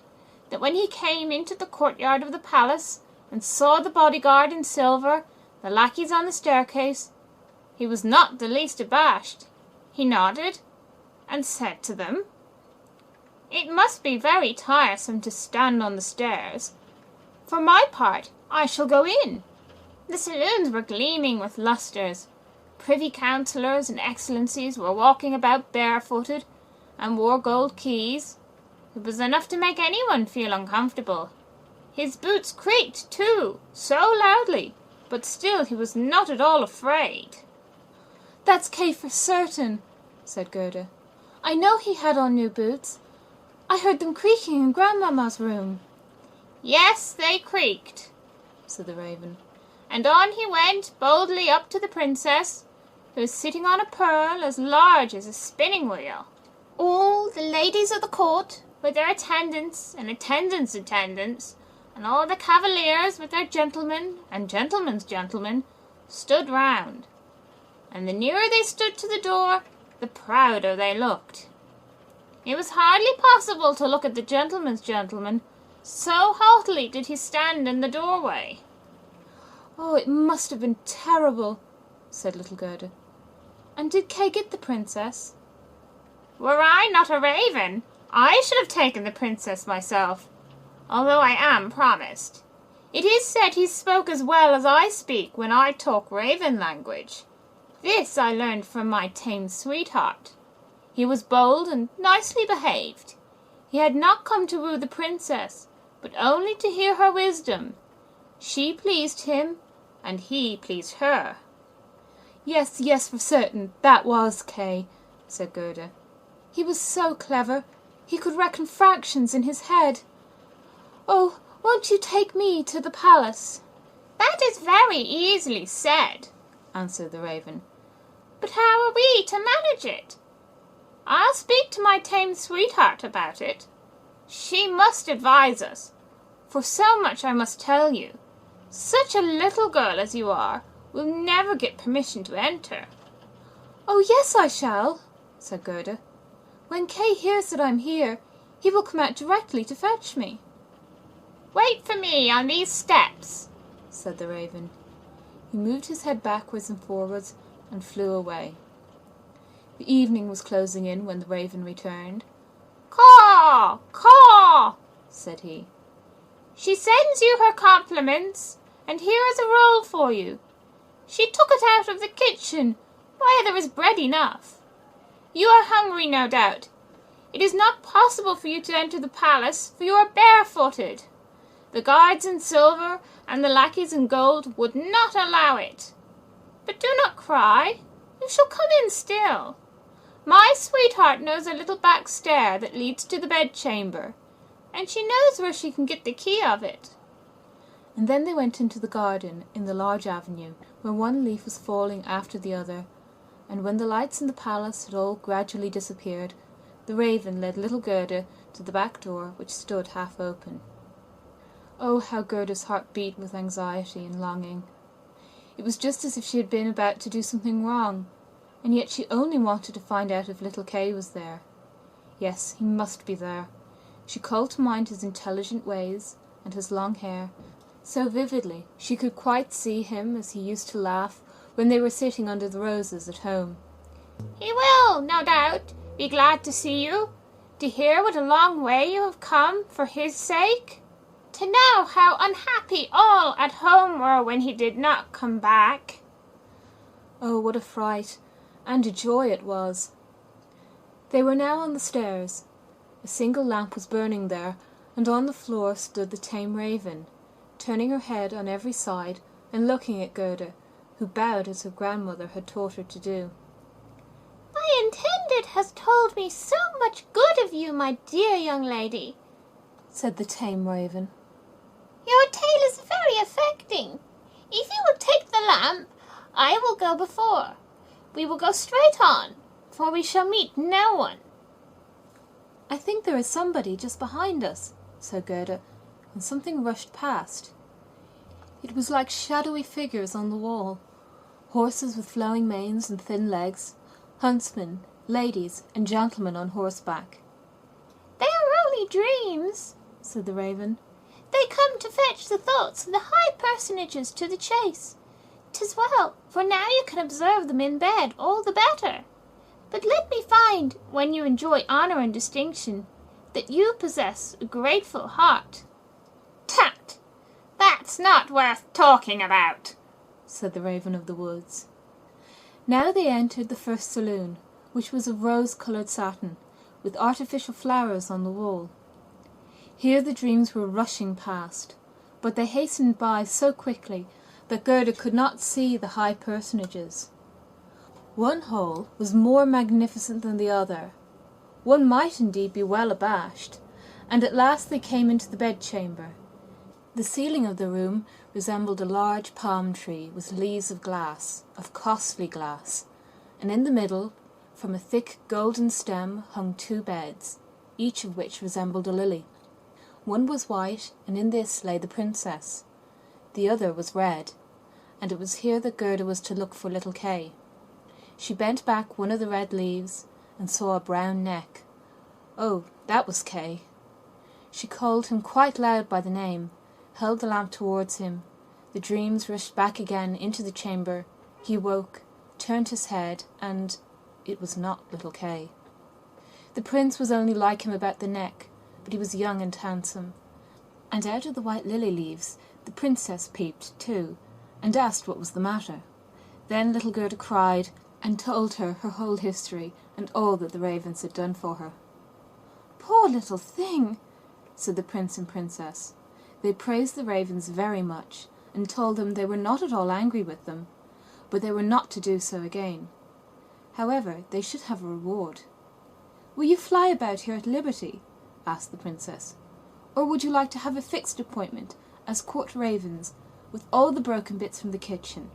that when he came into the courtyard of the palace and saw the bodyguard in silver, the lackeys on the staircase, he was not the least abashed. He nodded and said to them, "It must be very tiresome to stand on the stairs. For my part, I shall go in." The saloons were gleaming with lustres. Privy councillors and excellencies were walking about barefooted and wore gold keys. It was enough to make anyone feel uncomfortable. His boots creaked, too, so loudly, but still he was not at all afraid. That's Kay for certain, said Gerda. I know he had on new boots. I heard them creaking in Grandmamma's room. Yes, they creaked, said the raven. And on he went boldly up to the princess, who was sitting on a pearl as large as a spinning wheel. All the ladies of the court, with their attendants and attendants' attendants, and all the cavaliers with their gentlemen and gentlemen's gentlemen, stood round. And the nearer they stood to the door, the prouder they looked. It was hardly possible to look at the gentleman's gentleman, so haughtily did he stand in the doorway. Oh, it must have been terrible, said little Gerda. And did Kay get the princess? Were I not a raven, I should have taken the princess myself, although I am promised. It is said he spoke as well as I speak when I talk raven language. This I learned from my tame sweetheart. He was bold and nicely behaved. He had not come to woo the princess, but only to hear her wisdom. She pleased him, and he pleased her. Yes, yes, for certain, that was Kay, said Gerda. He was so clever, he could reckon fractions in his head. Oh, won't you take me to the palace? "That is very easily said," answered the raven. "But how are we to manage it? I'll speak to my tame sweetheart about it. She must advise us, for so much I must tell you. Such a little girl as you are will never get permission to enter." "Oh, yes, I shall," said Gerda. "When Kay hears that I'm here, he will come out directly to fetch me." "Wait for me on these steps," said the raven. He moved his head backwards and forwards and flew away. The evening was closing in when the raven returned. "Caw, caw," said he. "She sends you her compliments, and here is a roll for you. She took it out of the kitchen. Why, there is bread enough. You are hungry, no doubt. It is not possible for you to enter the palace, for you are barefooted. The guards in silver and the lackeys in gold would not allow it. But do not cry. You shall come in still. My sweetheart knows a little back stair that leads to the bedchamber, and she knows where she can get the key of it." And then they went into the garden in the large avenue, where one leaf was falling after the other, and when the lights in the palace had all gradually disappeared, the raven led little Gerda to the back door, which stood half open. Oh, how Gerda's heart beat with anxiety and longing! It was just as if she had been about to do something wrong, and yet she only wanted to find out if little Kay was there. Yes, he must be there. She called to mind his intelligent ways and his long hair so vividly she could quite see him as he used to laugh when they were sitting under the roses at home. "He will, no doubt, be glad to see you, to hear what a long way you have come for his sake, to know how unhappy all at home were when he did not come back." Oh, what a fright and a joy it was! They were now on the stairs. A single lamp was burning there, and on the floor stood the tame raven, turning her head on every side and looking at Gerda, who bowed as her grandmother had taught her to do. "My intended has told me so much good of you, my dear young lady," said the tame raven. "Your tale is very affecting. If you will take the lamp, I will go before. We will go straight on, for we shall meet no one." "I think there is somebody just behind us," said Gerda, and something rushed past. It was like shadowy figures on the wall, horses with flowing manes and thin legs, huntsmen, ladies, and gentlemen on horseback. "They are only dreams," said the raven. "They come to fetch the thoughts of the high personages to the chase. 'Tis well, for now you can observe them in bed all the better. But let me find, when you enjoy honour and distinction, that you possess a grateful heart." "Tut! That's not worth talking about," said the raven of the woods. Now they entered the first saloon, which was of rose-coloured satin, with artificial flowers on the wall. Here the dreams were rushing past, but they hastened by so quickly that Gerda could not see the high personages. One hall was more magnificent than the other. One might indeed be well abashed, and at last they came into the bedchamber. The ceiling of the room resembled a large palm tree with leaves of glass, of costly glass, and in the middle, from a thick golden stem, hung 2 beds, each of which resembled a lily. One was white, and in this lay the princess. The other was red, and it was here that Gerda was to look for little Kay. She bent back one of the red leaves and saw a brown neck. Oh, that was Kay. She called him quite loud by the name, held the lamp towards him. The dreams rushed back again into the chamber. He woke, turned his head, and it was not little Kay. The prince was only like him about the neck, but he was young and handsome. And out of the white lily leaves the princess peeped too, and asked what was the matter. Then little Gerda cried, and told her whole history, and all that the ravens had done for her. "Poor little thing," said the prince and princess. They praised the ravens very much, and told them they were not at all angry with them, but they were not to do so again. However, they should have a reward. "Will you fly about here at liberty?" asked the princess. "Or would you like to have a fixed appointment as court ravens, with all the broken bits from the kitchen.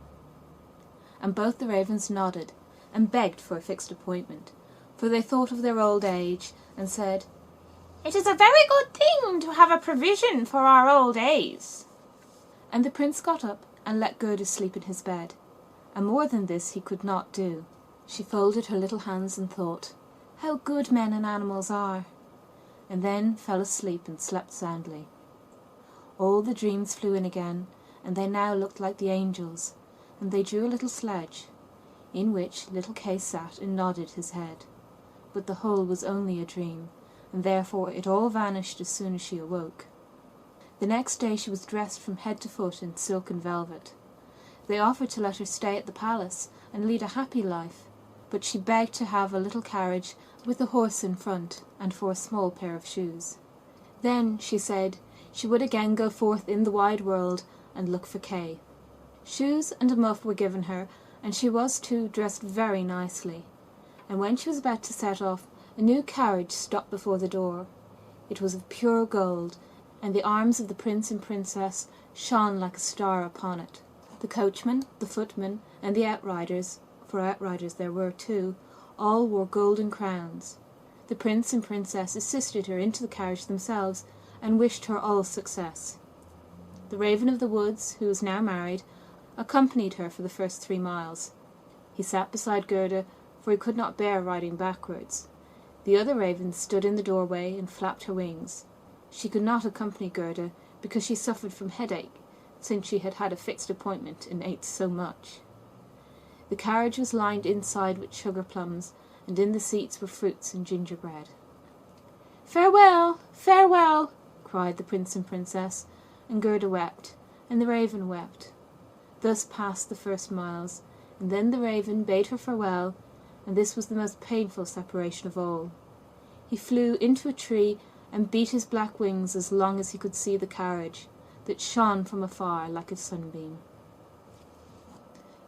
And both the ravens nodded and begged for a fixed appointment, for they thought of their old age and said, "It is a very good thing to have a provision for our old age." And the prince got up and let Gerda sleep in his bed, and more than this he could not do. She folded her little hands and thought, "How good men and animals are," and then fell asleep and slept soundly. All the dreams flew in again, and they now looked like the angels, and they drew a little sledge, in which little Kay sat and nodded his head. But the whole was only a dream, and therefore it all vanished as soon as she awoke. The next day she was dressed from head to foot in silk and velvet. They offered to let her stay at the palace and lead a happy life, but she begged to have a little carriage with a horse in front, and for a small pair of shoes. Then, she said, she would again go forth in the wide world and look for Kay. Shoes and a muff were given her, and she was too dressed very nicely. And when she was about to set off, a new carriage stopped before the door. It was of pure gold, and the arms of the prince and princess shone like a star upon it. The coachman, the footman, and the outriders, for outriders there were too, all wore golden crowns. The prince and princess assisted her into the carriage themselves, and wished her all success. The Raven of the Woods, who was now married, accompanied her for the first 3 miles. He sat beside Gerda, for he could not bear riding backwards. The other ravens stood in the doorway and flapped her wings. She could not accompany Gerda, because she suffered from headache, since she had had a fixed appointment and ate so much. The carriage was lined inside with sugar plums, and in the seats were fruits and gingerbread. "Farewell, farewell," cried the prince and princess, and Gerda wept, and the raven wept. Thus passed the first miles, and then the raven bade her farewell, and this was the most painful separation of all. He flew into a tree and beat his black wings as long as he could see the carriage, that shone from afar like a sunbeam.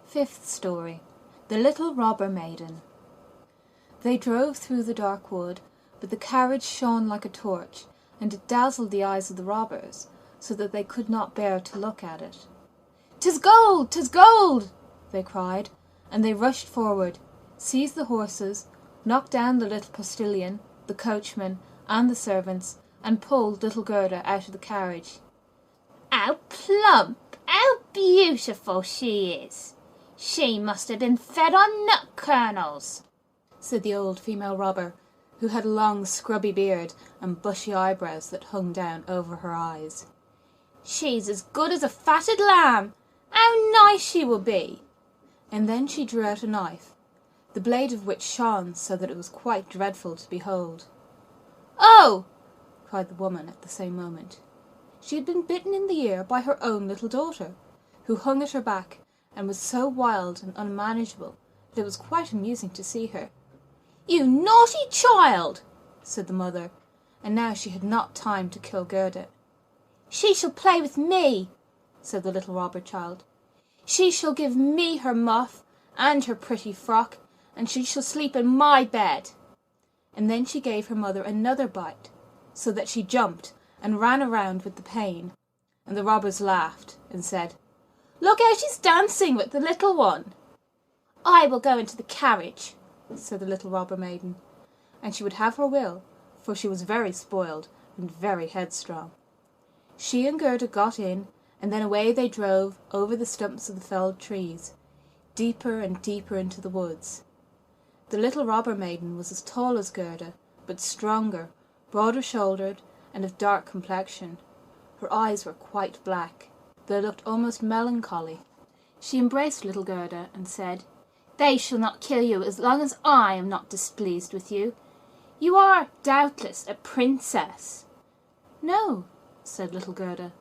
Fifth story. The Little Robber Maiden. They drove through the dark wood, but the carriage shone like a torch, and it dazzled the eyes of the robbers, so that they could not bear to look at it. "'Tis gold! 'Tis gold!" they cried, and they rushed forward, seized the horses, knocked down the little postilion, the coachman, and the servants, and pulled little Gerda out of the carriage. "How plump, how beautiful she is! She must have been fed on nut kernels," said the old female robber, who had a long scrubby beard and bushy eyebrows that hung down over her eyes. "She's as good as a fatted lamb. How nice she will be!" And then she drew out a knife, the blade of which shone so that it was quite dreadful to behold. "Oh!" cried the woman at the same moment. She had been bitten in the ear by her own little daughter, who hung at her back and was so wild and unmanageable that it was quite amusing to see her. "You naughty child!" said the mother, and now she had not time to kill Gerda. "She shall play with me," said the little robber child. "She shall give me her muff and her pretty frock, and she shall sleep in my bed." And then she gave her mother another bite, so that she jumped and ran around with the pain, and the robbers laughed and said, "Look how she's dancing with the little one." "I will go into the carriage," said the little robber maiden, and she would have her will, for she was very spoiled and very headstrong. She and Gerda got in, and then away they drove over the stumps of the felled trees, deeper and deeper into the woods. The little robber maiden was as tall as Gerda, but stronger, broader shouldered, and of dark complexion. Her eyes were quite black. They looked almost melancholy. She embraced little Gerda and said, "They shall not kill you as long as I am not displeased with you. You are, doubtless, a princess." "No," said little Gerda,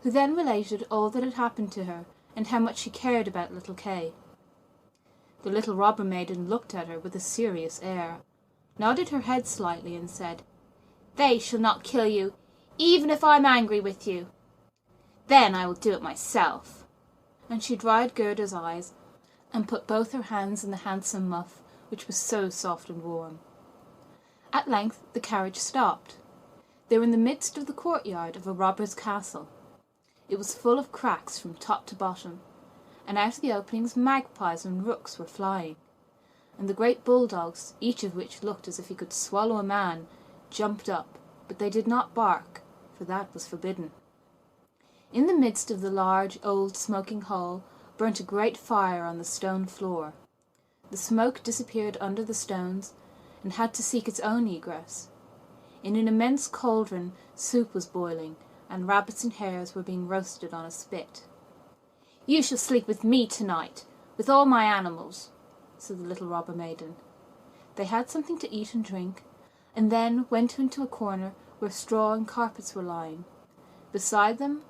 who then related all that had happened to her, and how much she cared about little Kay. The little robber maiden looked at her with a serious air, nodded her head slightly, and said, "They shall not kill you, even if I'm angry with you. Then I will do it myself." And she dried Gerda's eyes, and put both her hands in the handsome muff, which was so soft and warm. At length the carriage stopped. They were in the midst of the courtyard of a robber's castle. It was full of cracks from top to bottom, and out of the openings magpies and rooks were flying, and the great bulldogs, each of which looked as if he could swallow a man, jumped up, but they did not bark, for that was forbidden. In the midst of the large, old, smoking hall burnt a great fire on the stone floor. The smoke disappeared under the stones, and had to seek its own egress. In an immense cauldron soup was boiling, and rabbits and hares were being roasted on a spit. "You shall sleep with me tonight, with all my animals," said the little robber maiden. They had something to eat and drink, and then went into a corner where straw and carpets were lying. Beside them,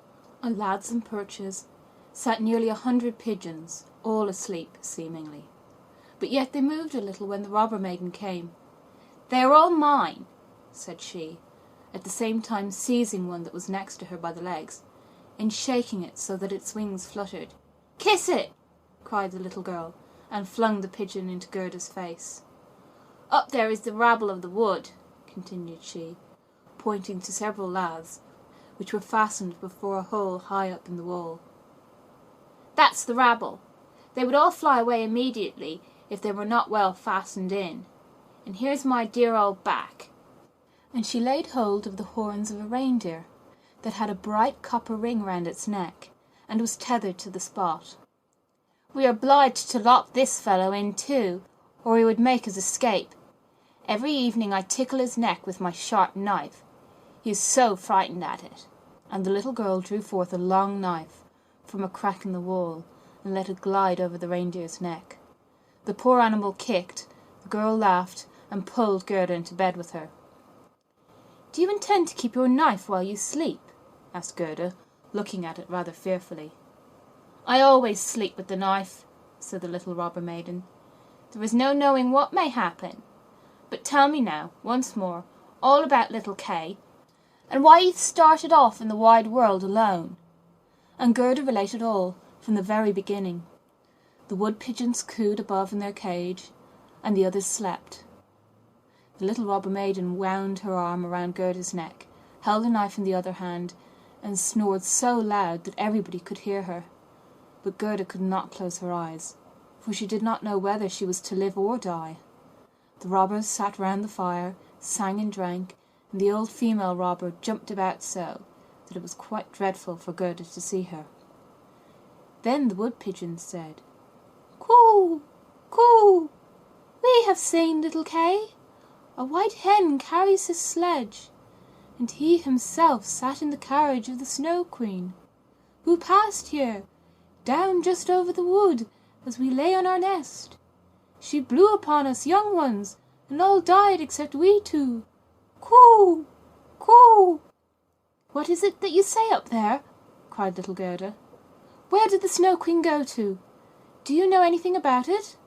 on laths and perches, sat nearly 100 pigeons, all asleep, seemingly. But yet they moved a little when the robber maiden came. "They are all mine," said she, at the same time seizing one that was next to her by the legs, and shaking it so that its wings fluttered. "Kiss it!" cried the little girl, and flung the pigeon into Gerda's face. "Up there is the rabble of the wood," continued she, pointing to several laths, which were fastened before a hole high up in the wall. "That's the rabble. They would all fly away immediately if they were not well fastened in. And here's my dear old back." And she laid hold of the horns of a reindeer that had a bright copper ring round its neck, and was tethered to the spot. "We are obliged to lock this fellow in too, or he would make his escape. Every evening I tickle his neck with my sharp knife. He is so frightened at it." And the little girl drew forth a long knife from a crack in the wall, and let it glide over the reindeer's neck. The poor animal kicked, the girl laughed, and pulled Gerda into bed with her. "Do you intend to keep your knife while you sleep?" asked Gerda, looking at it rather fearfully. "I always sleep with the knife," said the little robber maiden. "There is no knowing what may happen. But tell me now, once more, all about little Kay, and why you started off in the wide world alone." And Gerda related all, from the very beginning. The wood pigeons cooed above in their cage, and the others slept. The little robber maiden wound her arm around Gerda's neck, held a knife in the other hand, and snored so loud that everybody could hear her. But Gerda could not close her eyes, for she did not know whether she was to live or die. The robbers sat round the fire, sang and drank, and the old female robber jumped about so that it was quite dreadful for Gerda to see her. Then the wood pigeons said, "Coo! Coo! We have seen little Kay. A white hen carries his sledge, and he himself sat in the carriage of the Snow Queen, who passed here, down just over the wood, as we lay on our nest. She blew upon us young ones, and all died except we two. Coo! Coo!" "What is it that you say up there?" cried little Gerda. "Where did the Snow Queen go to? Do you know anything about it?"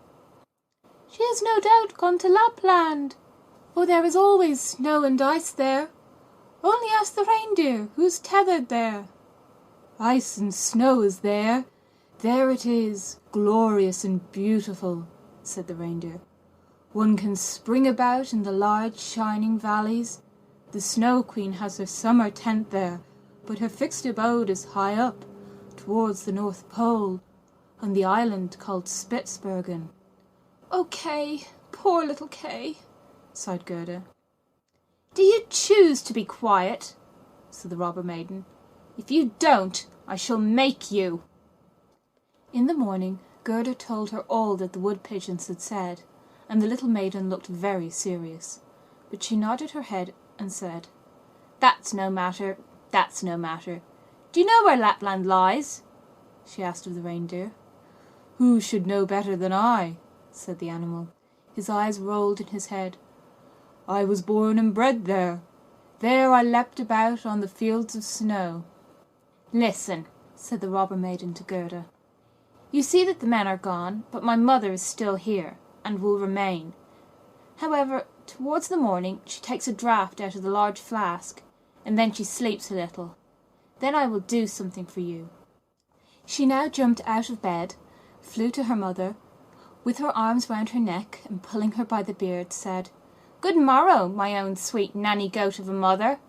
"She has no doubt gone to Lapland, for there is always snow and ice there. Only ask the reindeer, who is tethered there." "Ice and snow is there. There it is, glorious and beautiful," said the reindeer. "One can spring about in the large shining valleys. The Snow Queen has her summer tent there, but her fixed abode is high up, towards the North Pole, on the island called Spitzbergen." "Oh, Kay, poor little Kay," sighed Gerda. "Do you choose to be quiet?" said the robber maiden. "If you don't, I shall make you." In the morning Gerda told her all that the wood pigeons had said, and the little maiden looked very serious, but she nodded her head and said, "That's no matter, that's no matter. Do you know where Lapland lies?" she asked of the reindeer. "Who should know better than I?" said the animal. His eyes rolled in his head. "I was born and bred there. There I leapt about on the fields of snow." "Listen," said the robber maiden to Gerda. "You see that the men are gone, but my mother is still here, and will remain. However, towards the morning she takes a draught out of the large flask, and then she sleeps a little. Then I will do something for you." She now jumped out of bed, flew to her mother, with her arms round her neck, and pulling her by the beard, said, "Good morrow, my own sweet nanny goat of a mother."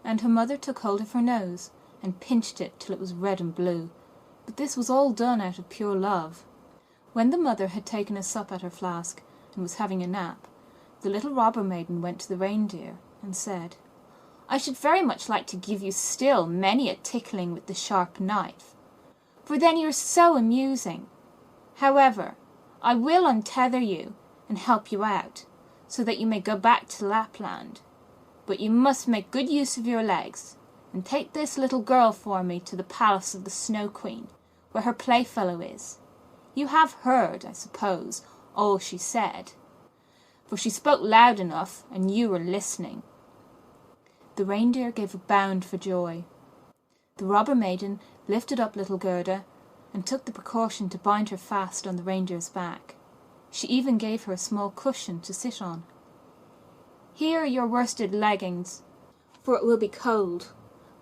And her mother took hold of her nose, and pinched it till it was red and blue, but this was all done out of pure love. When the mother had taken a sup at her flask and was having a nap, the little robber maiden went to the reindeer and said, "I should very much like to give you still many a tickling with the sharp knife, for then you're so amusing. However, I will untether you and help you out, so that you may go back to Lapland. But you must make good use of your legs, and take this little girl for me to the palace of the Snow Queen, where her playfellow is. You have heard, I suppose, all she said, for she spoke loud enough, and you were listening." The reindeer gave a bound for joy. The robber maiden lifted up little Gerda, and took the precaution to bind her fast on the reindeer's back. She even gave her a small cushion to sit on. "Here are your worsted leggings, for it will be cold,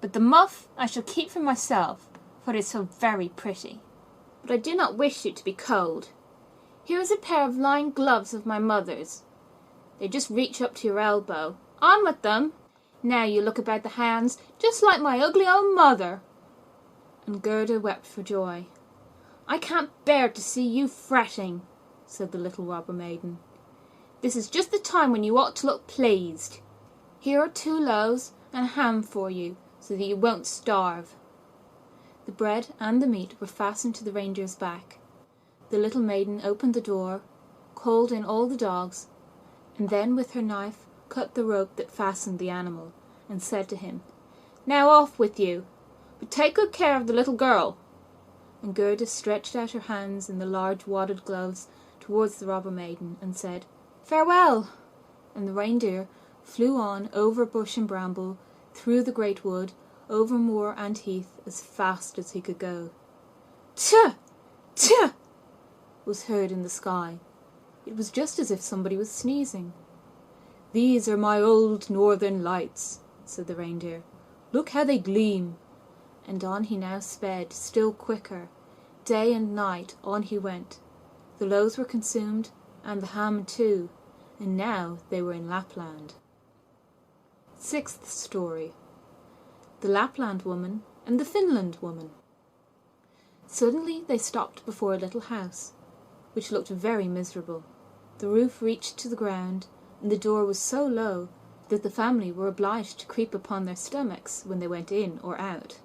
but the muff I shall keep for myself, for it is so very pretty. But I do not wish you to be cold. Here is a pair of lined gloves of my mother's. They just reach up to your elbow. On with them! Now you look about the hands just like my ugly old mother." And Gerda wept for joy. "I can't bear to see you fretting," said the little robber maiden. "This is just the time when you ought to look pleased. Here are 2 loaves and a ham for you, so that you won't starve." The bread and the meat were fastened to the reindeer's back. The little maiden opened the door, called in all the dogs, and then with her knife cut the rope that fastened the animal, and said to him, "Now off with you, but take good care of the little girl." And Gerda stretched out her hands in the large wadded gloves towards the robber maiden, and said, "Farewell!" And the reindeer flew on over bush and bramble, through the great wood, over moor and heath, as fast as he could go. "Tch! Tch!" was heard in the sky. It was just as if somebody was sneezing. "These are my old northern lights," said the reindeer. "Look how they gleam." And on he now sped, still quicker. Day and night on he went. The loaves were consumed, and the ham too, and now they were in Lapland. 6th story. The Lapland Woman and the Finland Woman. Suddenly they stopped before a little house, which looked very miserable. The roof reached to the ground, and the door was so low that the family were obliged to creep upon their stomachs when they went in or out.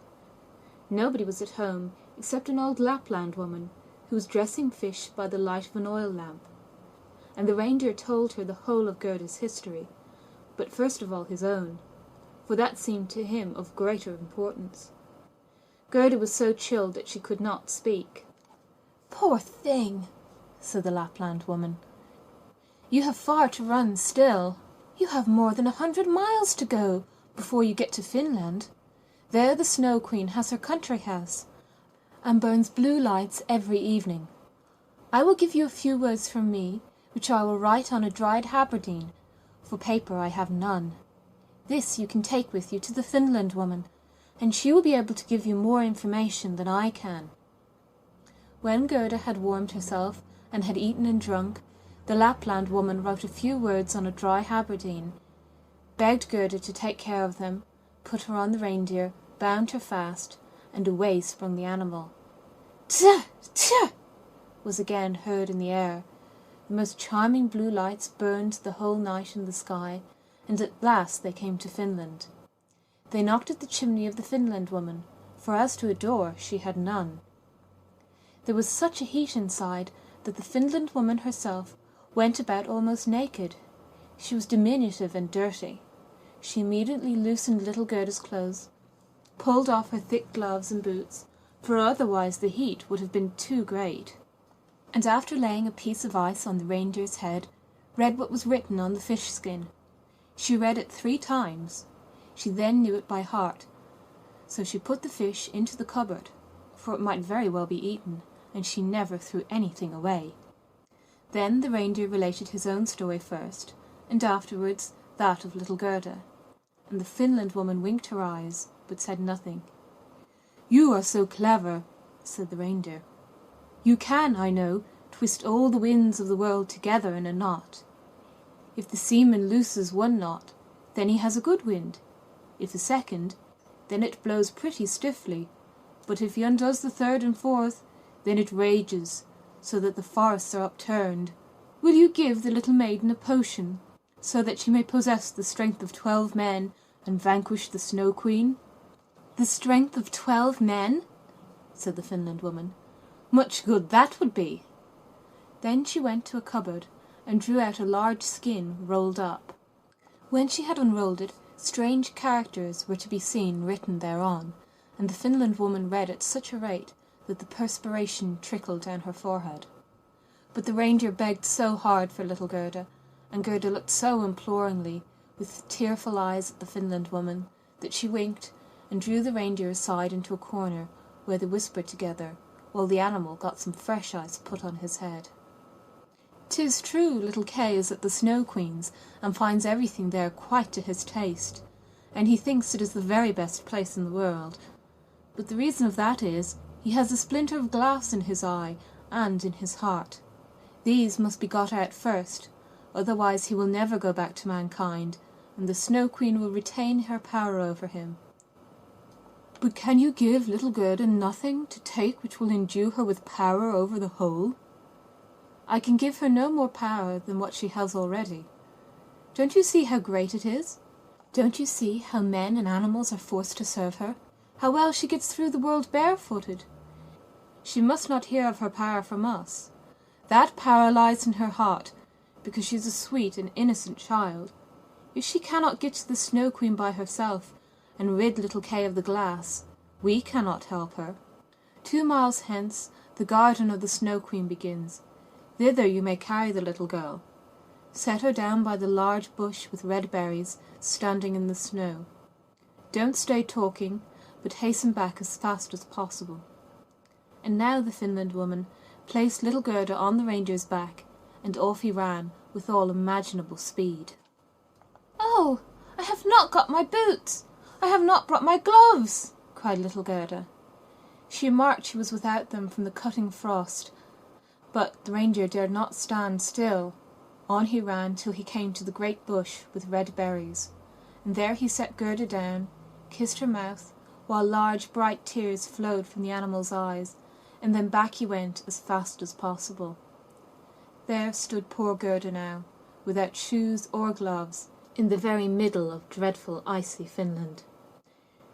Nobody was at home except an old Lapland woman, who was dressing fish by the light of an oil lamp. And the reindeer told her the whole of Gerda's history, but first of all his own, for that seemed to him of greater importance. Gerda was so chilled that she could not speak. "Poor thing," said the Lapland woman. "You have far to run still. You have more than 100 miles to go before you get to Finland. There the Snow Queen has her country house, and burns blue lights every evening. I will give you a few words from me, which I will write on a dried haberdine, for paper I have none. This you can take with you to the Finland woman, and she will be able to give you more information than I can." When Gerda had warmed herself and had eaten and drunk, the Lapland woman wrote a few words on a dry haberdine, begged Gerda to take care of them, put her on the reindeer, bound her fast, and away sprung the animal. "Tch! Tch!" was again heard in the air. The most charming blue lights burned the whole night in the sky, and at last they came to Finland. They knocked at the chimney of the Finland woman, for as to a door she had none. There was such a heat inside that the Finland woman herself went about almost naked. She was diminutive and dirty. She immediately loosened little Gerda's clothes, pulled off her thick gloves and boots, for otherwise the heat would have been too great, and after laying a piece of ice on the reindeer's head, read what was written on the fish skin. She read it 3 times. She then knew it by heart, so she put the fish into the cupboard, for it might very well be eaten, and she never threw anything away. Then the reindeer related his own story first, and afterwards that of little Gerda, and the Finland woman winked her eyes, but said nothing. "You are so clever," said the reindeer. "You can, I know, twist all the winds of the world together in a knot. If the seaman looses one knot, then he has a good wind. If a second, then it blows pretty stiffly, but if he undoes the third and fourth, then it rages, so that the forests are upturned. Will you give the little maiden a potion, so that she may possess the strength of 12 men and vanquish the Snow Queen?" "The strength of 12 men?" said the Finland woman. "Much good that would be!" Then she went to a cupboard and drew out a large skin rolled up. When she had unrolled it, strange characters were to be seen written thereon, and the Finland woman read at such a rate that the perspiration trickled down her forehead. But the reindeer begged so hard for little Gerda, and Gerda looked so imploringly, with tearful eyes at the Finland woman, that she winked and drew the reindeer aside into a corner, where they whispered together, while the animal got some fresh ice put on his head. "'Tis true little Kay is at the Snow Queen's, and finds everything there quite to his taste, and he thinks it is the very best place in the world. But the reason of that is, he has a splinter of glass in his eye and in his heart. These must be got out first, otherwise he will never go back to mankind, and the Snow Queen will retain her power over him." "But can you give little Gerda nothing to take which will endue her with power over the whole?" "I can give her no more power than what she has already. Don't you see how great it is? Don't you see how men and animals are forced to serve her? How well she gets through the world barefooted? She must not hear of her power from us. That power lies in her heart, because she is a sweet and innocent child. If she cannot get to the Snow Queen by herself, and rid little Kay of the glass, we cannot help her. 2 miles hence, the garden of the Snow Queen begins. Thither you may carry the little girl. Set her down by the large bush with red berries, standing in the snow. Don't stay talking, but hasten back as fast as possible." And now the Finland woman placed little Gerda on the reindeer's back, and off he ran with all imaginable speed. "Oh, I have not got my boots! I have not brought my gloves!" cried little Gerda. She remarked she was without them from the cutting frost, but the reindeer dared not stand still. On he ran till he came to the great bush with red berries, and there he set Gerda down, kissed her mouth, while large bright tears flowed from the animal's eyes, and then back he went as fast as possible. There stood poor Gerda now, without shoes or gloves, in the very middle of dreadful icy Finland.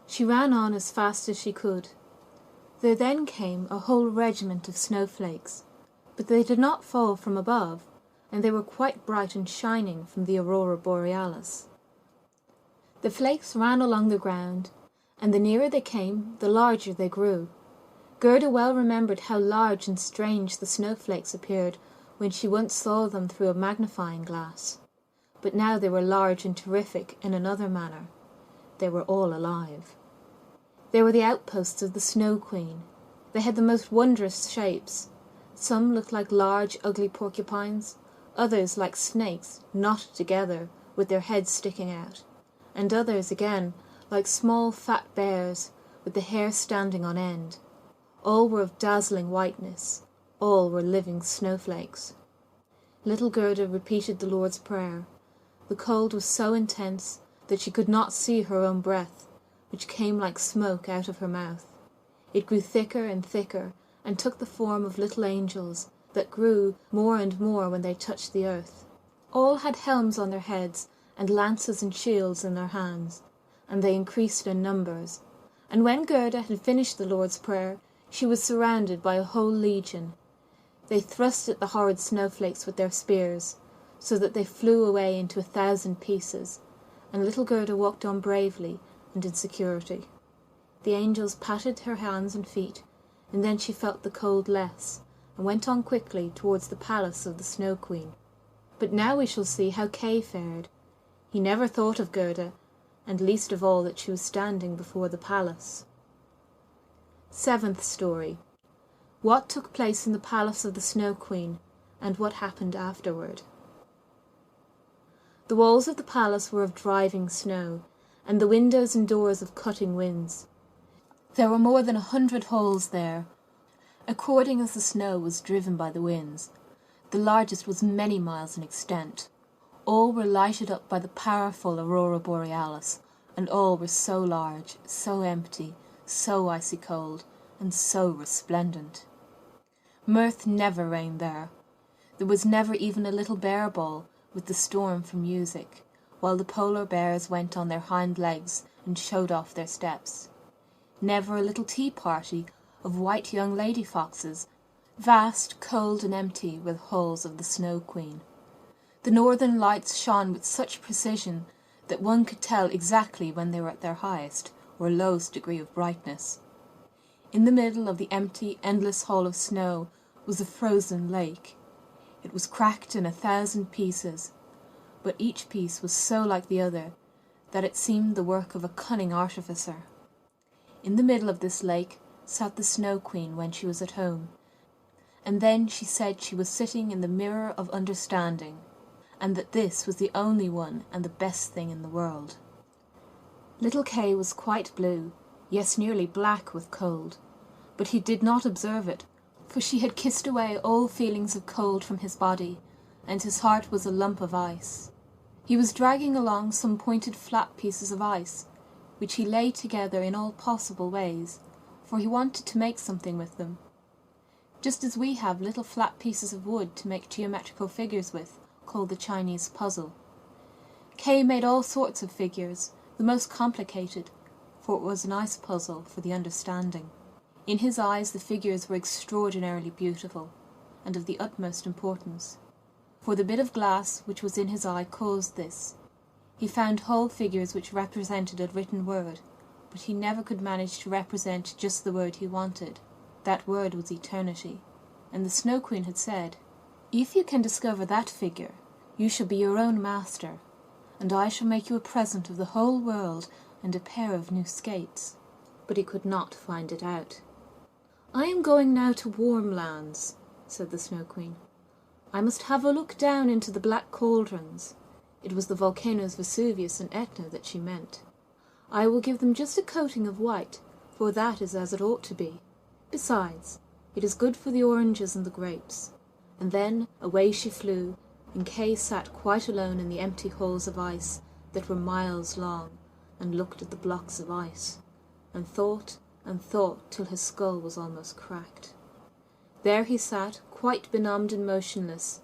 She ran on as fast as she could. There then came a whole regiment of snowflakes, but they did not fall from above, and they were quite bright and shining from the aurora borealis. The flakes ran along the ground, and the nearer they came, the larger they grew. Gerda well remembered how large and strange the snowflakes appeared when she once saw them through a magnifying glass. But now they were large and terrific in another manner. They were all alive. They were the outposts of the Snow Queen. They had the most wondrous shapes. Some looked like large, ugly porcupines, others like snakes knotted together with their heads sticking out, and others again like small fat bears with the hair standing on end. All were of dazzling whiteness. All were living snowflakes. Little Gerda repeated the Lord's Prayer. The cold was so intense that she could not see her own breath, which came like smoke out of her mouth. It grew thicker and thicker, and took the form of little angels, that grew more and more when they touched the earth. All had helms on their heads, and lances and shields in their hands, and they increased in numbers. And when Gerda had finished the Lord's Prayer, she was surrounded by a whole legion. They thrust at the horrid snowflakes with their spears, so that they flew away into 1,000 pieces, and little Gerda walked on bravely and in security. The angels patted her hands and feet, and then she felt the cold less, and went on quickly towards the palace of the Snow Queen. But now we shall see how Kay fared. He never thought of Gerda, and least of all that she was standing before the palace. 7th story. What took place in the palace of the Snow Queen, and what happened afterward. The walls of the palace were of driving snow, and the windows and doors of cutting winds. There were more than 100 holes there, according as the snow was driven by the winds. The largest was many miles in extent. All were lighted up by the powerful aurora borealis, and all were so large, so empty, so icy cold, and so resplendent. Mirth never reigned there. There was never even a little bear ball with the storm for music, while the polar bears went on their hind legs and showed off their steps. Never a little tea party of white young lady foxes, vast, cold and empty were the halls of the Snow Queen. The northern lights shone with such precision that one could tell exactly when they were at their highest or lowest degree of brightness. In the middle of the empty, endless hall of snow was a frozen lake. It was cracked in 1,000 pieces, but each piece was so like the other that it seemed the work of a cunning artificer. In the middle of this lake sat the Snow Queen when she was at home, and then she said she was sitting in the mirror of understanding, and that this was the only one and the best thing in the world. Little Kay was quite blue, yes, nearly black with cold, but he did not observe it, for she had kissed away all feelings of cold from his body, and his heart was a lump of ice. He was dragging along some pointed flat pieces of ice, which he laid together in all possible ways, for he wanted to make something with them, just as we have little flat pieces of wood to make geometrical figures with, called the Chinese puzzle. Kay made all sorts of figures, the most complicated, for it was an ice puzzle for the understanding. In his eyes the figures were extraordinarily beautiful, and of the utmost importance, for the bit of glass which was in his eye caused this. He found whole figures which represented a written word, but he never could manage to represent just the word he wanted. That word was eternity, and the Snow Queen had said, "If you can discover that figure, you shall be your own master, and I shall make you a present of the whole world and a pair of new skates." But he could not find it out. "I am going now to warm lands," said the Snow Queen. "I must have a look down into the black cauldrons." It was the volcanoes Vesuvius and Etna that she meant. "I will give them just a coating of white, for that is as it ought to be. Besides, it is good for the oranges and the grapes." And then away she flew, and Kay sat quite alone in the empty halls of ice that were miles long, and looked at the blocks of ice, and thought till his skull was almost cracked. There he sat, quite benumbed and motionless.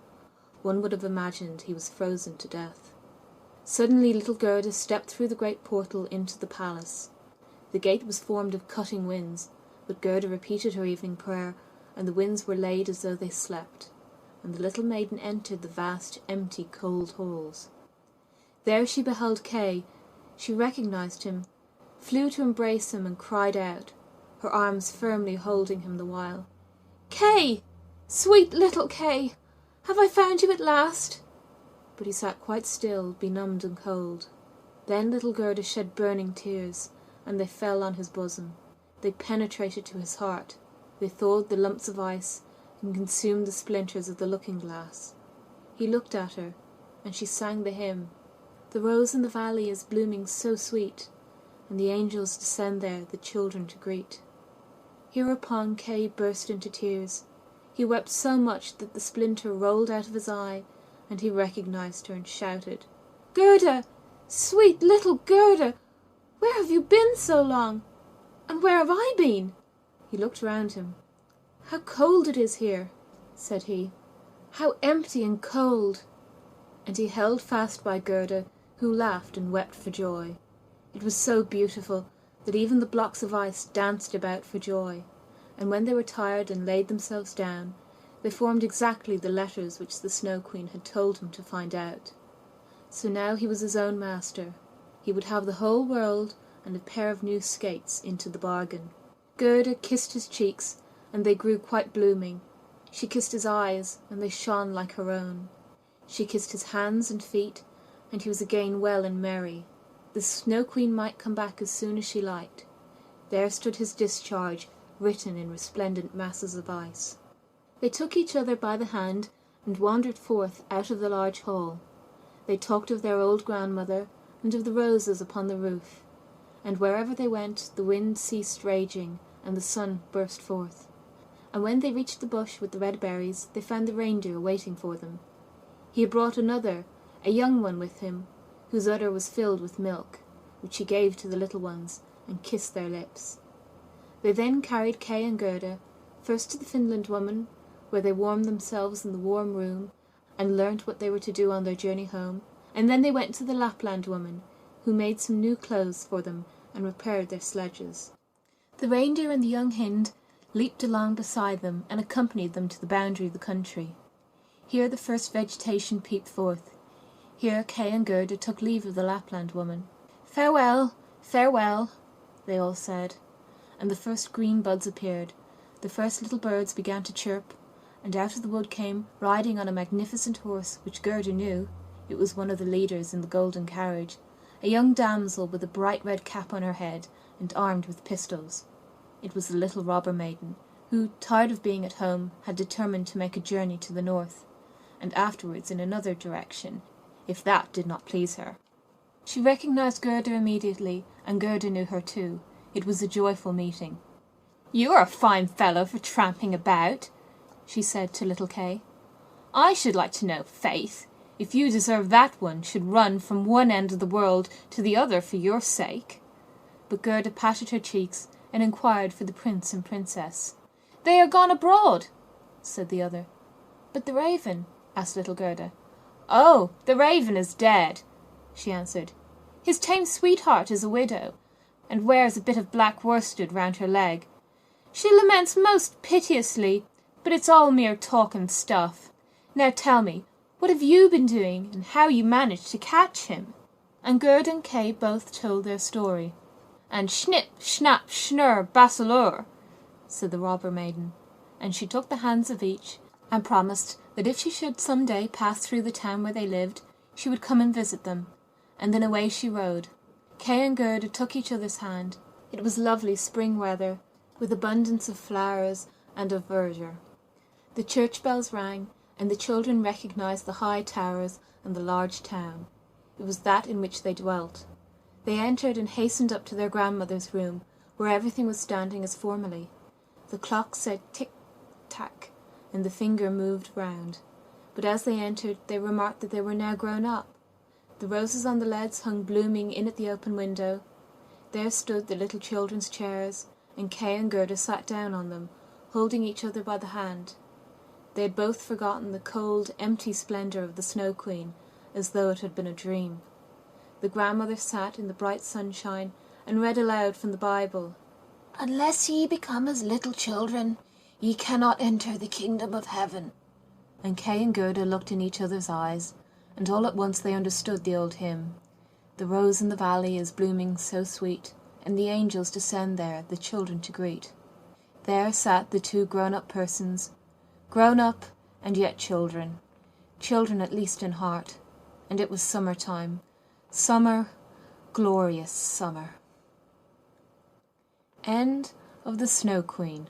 One would have imagined he was frozen to death. Suddenly little Gerda stepped through the great portal into the palace. The gate was formed of cutting winds, but Gerda repeated her evening prayer, and the winds were laid as though they slept, and the little maiden entered the vast, empty, cold halls. There she beheld Kay. She recognized him, flew to embrace him, and cried out, her arms firmly holding him the while, "Kay! Sweet little Kay! Have I found you at last?" But he sat quite still, benumbed and cold. Then little Gerda shed burning tears, and they fell on his bosom. They penetrated to his heart. They thawed the lumps of ice and consumed the splinters of the looking-glass. He looked at her, and she sang the hymn, "The rose in the valley is blooming so sweet, and the angels descend there the children to greet." Hereupon Kay burst into tears. He wept so much that the splinter rolled out of his eye, and he recognized her and shouted, "Gerda! Sweet little Gerda! Where have you been so long? And where have I been?" He looked round him. "How cold it is here," said he. "How empty and cold!" And he held fast by Gerda, who laughed and wept for joy. It was so beautiful that even the blocks of ice danced about for joy, and when they were tired and laid themselves down, they formed exactly the letters which the Snow Queen had told him to find out. So now he was his own master. He would have the whole world and a pair of new skates into the bargain. Gerda kissed his cheeks, and they grew quite blooming. She kissed his eyes, and they shone like her own. She kissed his hands and feet, and he was again well and merry. The Snow Queen might come back as soon as she liked. There stood his discharge, written in resplendent masses of ice. They took each other by the hand and wandered forth out of the large hall. They talked of their old grandmother and of the roses upon the roof, and wherever they went the wind ceased raging and the sun burst forth. And when they reached the bush with the red berries, they found the reindeer waiting for them. He had brought another, a young one, with him, whose udder was filled with milk, which she gave to the little ones, and kissed their lips. They then carried Kay and Gerda first to the Finland woman, where they warmed themselves in the warm room and learnt what they were to do on their journey home, and then they went to the Lapland woman, who made some new clothes for them and repaired their sledges. The reindeer and the young hind leaped along beside them and accompanied them to the boundary of the country. Here the first vegetation peeped forth. Here Kay and Gerda took leave of the Lapland woman. "Farewell, farewell," they all said, and the first green buds appeared. The first little birds began to chirp, and out of the wood came, riding on a magnificent horse which Gerda knew, it was one of the leaders in the golden carriage, a young damsel with a bright red cap on her head and armed with pistols. It was the little robber maiden, who, tired of being at home, had determined to make a journey to the north, and afterwards in another direction, if that did not please her. She recognized Gerda immediately, and Gerda knew her too. It was a joyful meeting. "You are a fine fellow for tramping about," she said to little Kay. "I should like to know, faith, if you deserve that one should run from one end of the world to the other for your sake." But Gerda patted her cheeks and inquired for the prince and princess. "They are gone abroad," said the other. "But the raven?" asked little Gerda. "Oh, the raven is dead," she answered. "His tame sweetheart is a widow, and wears a bit of black worsted round her leg. She laments most piteously, but it's all mere talk and stuff. Now tell me, what have you been doing, and how you managed to catch him?" And Gerda and Kay both told their story. "And schnip, schnapp, schnurr, basselur," said the robber maiden, and she took the hands of each, and promised that if she should some day pass through the town where they lived, she would come and visit them, and then away she rode. Kay and Gerda took each other's hand. It was lovely spring weather, with abundance of flowers and of verdure. The church bells rang, and the children recognized the high towers and the large town. It was that in which they dwelt. They entered and hastened up to their grandmother's room, where everything was standing as formerly. The clock said tick-tack, and the finger moved round. But as they entered, they remarked that they were now grown up. The roses on the leads hung blooming in at the open window. There stood the little children's chairs, and Kay and Gerda sat down on them, holding each other by the hand. They had both forgotten the cold, empty splendour of the Snow Queen, as though it had been a dream. The grandmother sat in the bright sunshine and read aloud from the Bible. "Unless ye become as little children, ye cannot enter the kingdom of heaven." And Kay and Gerda looked in each other's eyes, and all at once they understood the old hymn. The rose in the valley is blooming so sweet, and the angels descend there, the children to greet. There sat the two grown-up persons, grown up and yet children, children at least in heart, and it was summer-time. Summer, glorious summer. End of The Snow Queen.